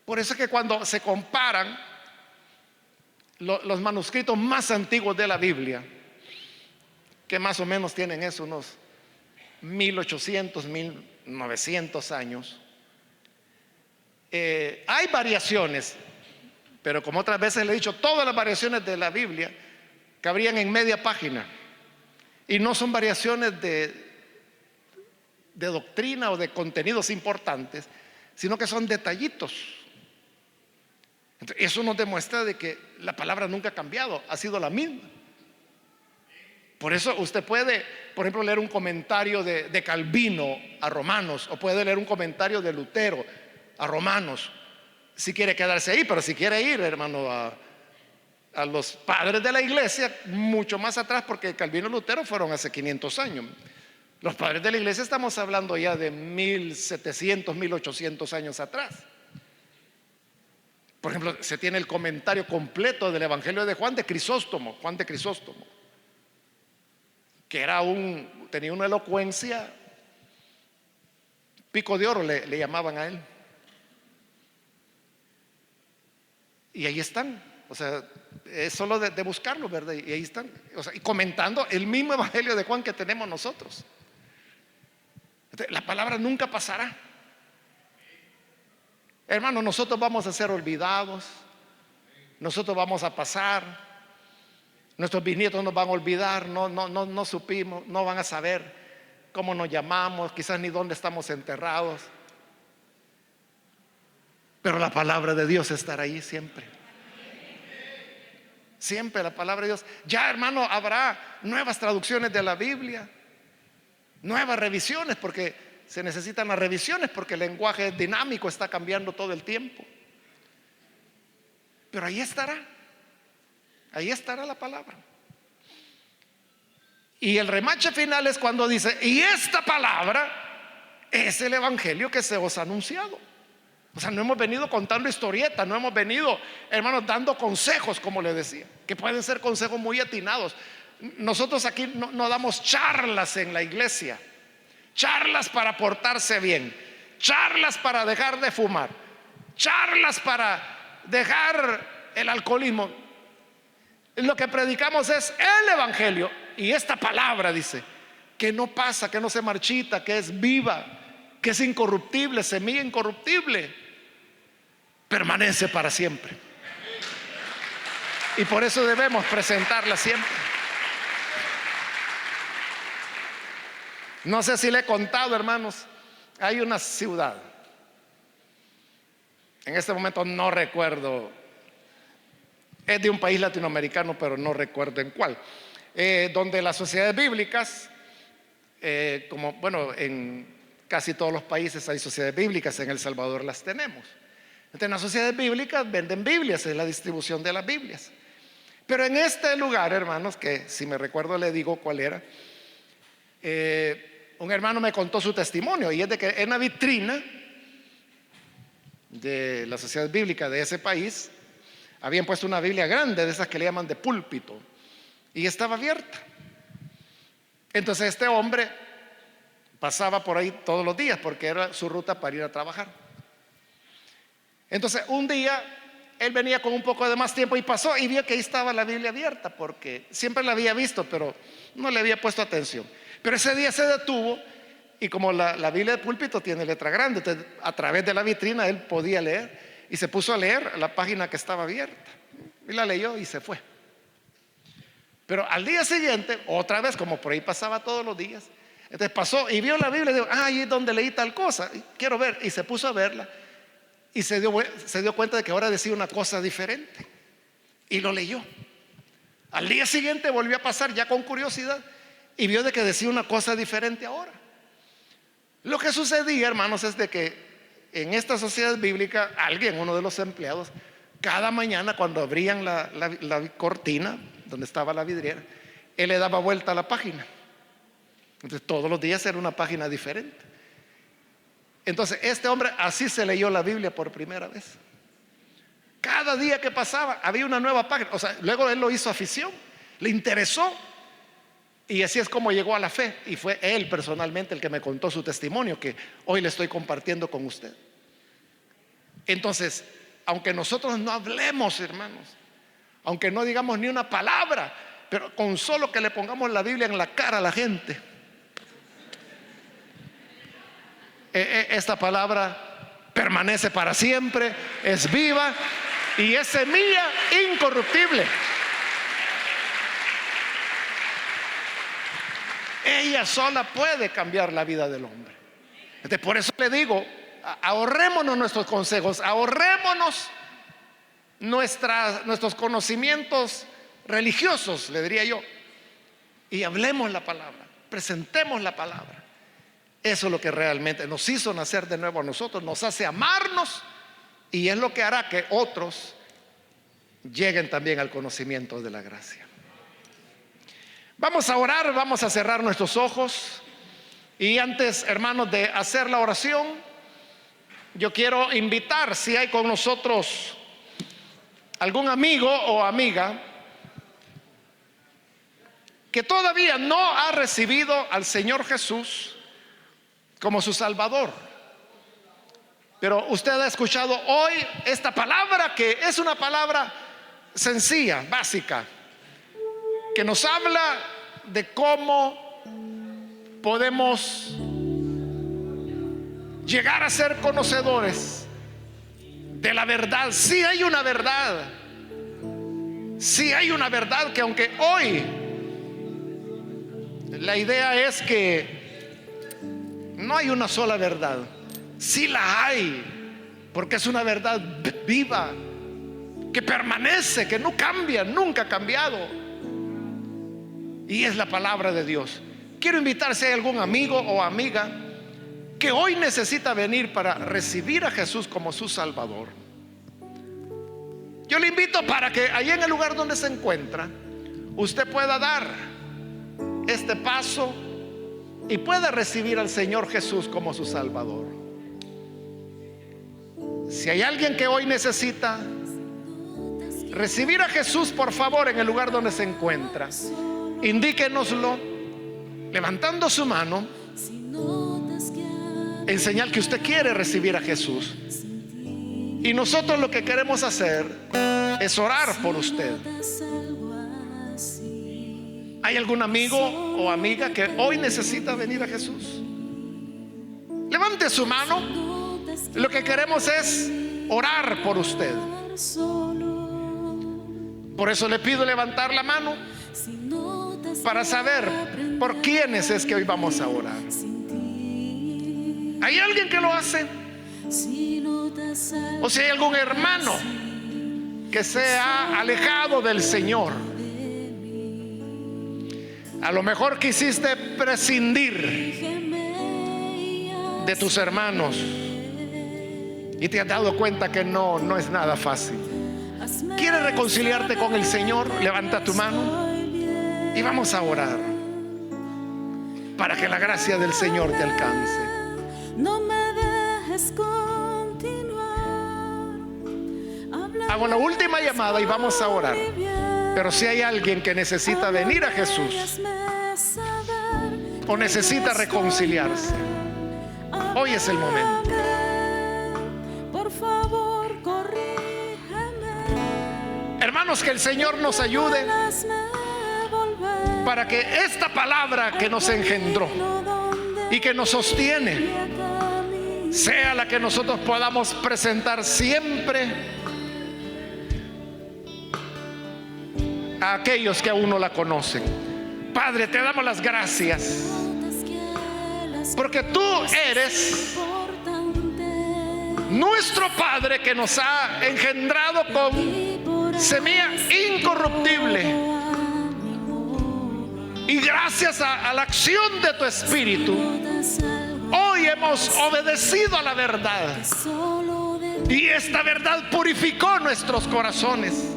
Por eso es que cuando se comparan los manuscritos más antiguos de la Biblia, que más o menos tienen eso, unos 1800, 1900 años, hay variaciones, pero como otras veces le he dicho, todas las variaciones de la Biblia cabrían en media página, y no son variaciones de doctrina o de contenidos importantes, sino que son detallitos. Entonces, eso nos demuestra de que la palabra nunca ha cambiado, ha sido la misma. Por eso usted puede, por ejemplo, leer un comentario de Calvino a Romanos, o puede leer un comentario de Lutero a Romanos, si quiere quedarse ahí. Pero si quiere ir, hermano, a los padres de la iglesia mucho más atrás, porque Calvino y Lutero fueron hace 500 años. Los padres de la iglesia estamos hablando ya de 1700, 1800 años atrás. Por ejemplo, se tiene el comentario completo del Evangelio de Juan de Crisóstomo, que tenía una elocuencia, pico de oro le llamaban a él. Y ahí están, o sea, es solo de buscarlo, ¿verdad? Y ahí están, o sea, y comentando el mismo Evangelio de Juan que tenemos nosotros. Entonces, la palabra nunca pasará. Hermano, nosotros vamos a ser olvidados, nosotros vamos a pasar, nuestros bisnietos nos van a olvidar, no supimos, no van a saber cómo nos llamamos, quizás ni dónde estamos enterrados. Pero la palabra de Dios estará ahí siempre. Siempre la palabra de Dios. Ya, hermano, habrá nuevas traducciones de la Biblia, nuevas revisiones, porque se necesitan las revisiones, porque el lenguaje es dinámico, está cambiando todo el tiempo. Pero ahí estará la palabra. Y el remache final es cuando dice: y esta palabra es el evangelio que se os ha anunciado. O sea, no hemos venido contando historietas, no hemos venido, hermanos, dando consejos, como les decía, que pueden ser consejos muy atinados. Nosotros aquí no damos charlas en la iglesia, charlas para portarse bien, charlas para dejar de fumar, charlas para dejar el alcoholismo. Lo que predicamos es el evangelio, y esta palabra dice que no pasa, que no se marchita, que es viva, que es incorruptible, semilla incorruptible, permanece para siempre. Y por eso debemos presentarla siempre. No sé si le he contado, hermanos, hay una ciudad, en este momento no recuerdo, es de un país latinoamericano, pero no recuerdo en cuál, donde las sociedades bíblicas, como bueno, en casi todos los países hay sociedades bíblicas, en El Salvador las tenemos. Entonces, las sociedades bíblicas venden Biblias, es la distribución de las Biblias. Pero en este lugar, hermanos, que si me recuerdo le digo cuál era, un hermano me contó su testimonio, y es de que en la vitrina de la sociedad bíblica de ese país habían puesto una Biblia grande, de esas que le llaman de púlpito, y estaba abierta. Entonces este hombre pasaba por ahí todos los días porque era su ruta para ir a trabajar. Entonces un día él venía con un poco de más tiempo y pasó y vio que ahí estaba la Biblia abierta, porque siempre la había visto pero no le había puesto atención. Pero ese día se detuvo y como la Biblia de púlpito tiene letra grande, entonces a través de la vitrina él podía leer y se puso a leer la página que estaba abierta y la leyó y se fue. Pero al día siguiente, otra vez, como por ahí pasaba todos los días, entonces pasó y vio la Biblia y dijo: ahí es donde leí tal cosa, quiero ver. Y se puso a verla y se dio cuenta de que ahora decía una cosa diferente y lo leyó. Al día siguiente volvió a pasar ya con curiosidad y vio de que decía una cosa diferente ahora. Lo que sucedía, hermanos, es de que en esta sociedad bíblica uno de los empleados, cada mañana cuando abrían la cortina donde estaba la vidriera, él le daba vuelta a la página. Entonces todos los días era una página diferente. Entonces este hombre así se leyó la Biblia por primera vez. Cada día que pasaba había una nueva página. O sea, luego él lo hizo afición, le interesó, y así es como llegó a la fe. Y fue él personalmente el que me contó su testimonio, que hoy le estoy compartiendo con usted. Entonces, aunque nosotros no hablemos, hermanos, aunque no digamos ni una palabra, pero con solo que le pongamos la Biblia en la cara a la gente, esta palabra permanece para siempre, es viva y es semilla incorruptible. Ella sola puede cambiar la vida del hombre. Entonces, por eso le digo, ahorrémonos nuestros consejos, ahorrémonos nuestros conocimientos religiosos, le diría yo, y hablemos la palabra, presentemos la palabra. Eso es lo que realmente nos hizo nacer de nuevo a nosotros, nos hace amarnos, y es lo que hará que otros lleguen también al conocimiento de la gracia. Vamos a orar, vamos a cerrar nuestros ojos, y antes, hermanos, de hacer la oración, yo quiero invitar, si hay con nosotros algún amigo o amiga que todavía no ha recibido al Señor Jesús como su Salvador, pero usted ha escuchado hoy esta palabra, que es una palabra sencilla, básica, que nos habla de cómo podemos llegar a ser conocedores de la verdad. Sí hay una verdad, sí hay una verdad que aunque hoy la idea es que no hay una sola verdad, sí la hay, porque es una verdad viva, que permanece, que no cambia, nunca ha cambiado, y es la palabra de Dios. Quiero invitar, si hay algún amigo o amiga que hoy necesita venir para recibir a Jesús como su Salvador, yo le invito para que ahí en el lugar donde se encuentra usted pueda dar este paso y pueda recibir al Señor Jesús como su Salvador. Si hay alguien que hoy necesita recibir a Jesús, por favor, en el lugar donde se encuentra, indíquenoslo levantando su mano en señal que usted quiere recibir a Jesús. Y nosotros lo que queremos hacer es orar por usted. ¿Hay algún amigo o amiga que hoy necesita venir a Jesús? Levante su mano. Lo que queremos es orar por usted. Por eso le pido levantar la mano para saber por quiénes es que hoy vamos a orar. ¿Hay alguien que lo hace? O si hay algún hermano que se ha alejado del Señor, a lo mejor quisiste prescindir de tus hermanos y te has dado cuenta que no es nada fácil. ¿Quieres reconciliarte con el Señor? Levanta tu mano y vamos a orar para que la gracia del Señor te alcance. No me dejes continuar. Hago la última llamada y vamos a orar. Pero si hay alguien que necesita venir a Jesús, o necesita reconciliarse, hoy es el momento. Por favor, corrígeme. Hermanos, que el Señor nos ayude para que esta palabra que nos engendró y que nos sostiene sea la que nosotros podamos presentar siempre a aquellos que aún no la conocen. Padre, te damos las gracias porque tú eres nuestro Padre, que nos ha engendrado con semilla incorruptible, y gracias a la acción de tu Espíritu hoy hemos obedecido a la verdad, y esta verdad purificó nuestros corazones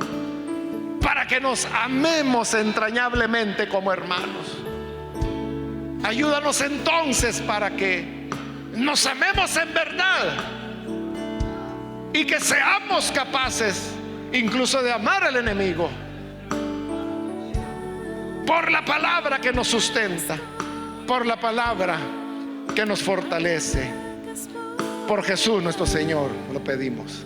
para que nos amemos entrañablemente como hermanos. Ayúdanos entonces para que nos amemos en verdad y que seamos capaces incluso de amar al enemigo por la palabra que nos sustenta, por la palabra que nos fortalece. Por Jesús nuestro Señor lo pedimos.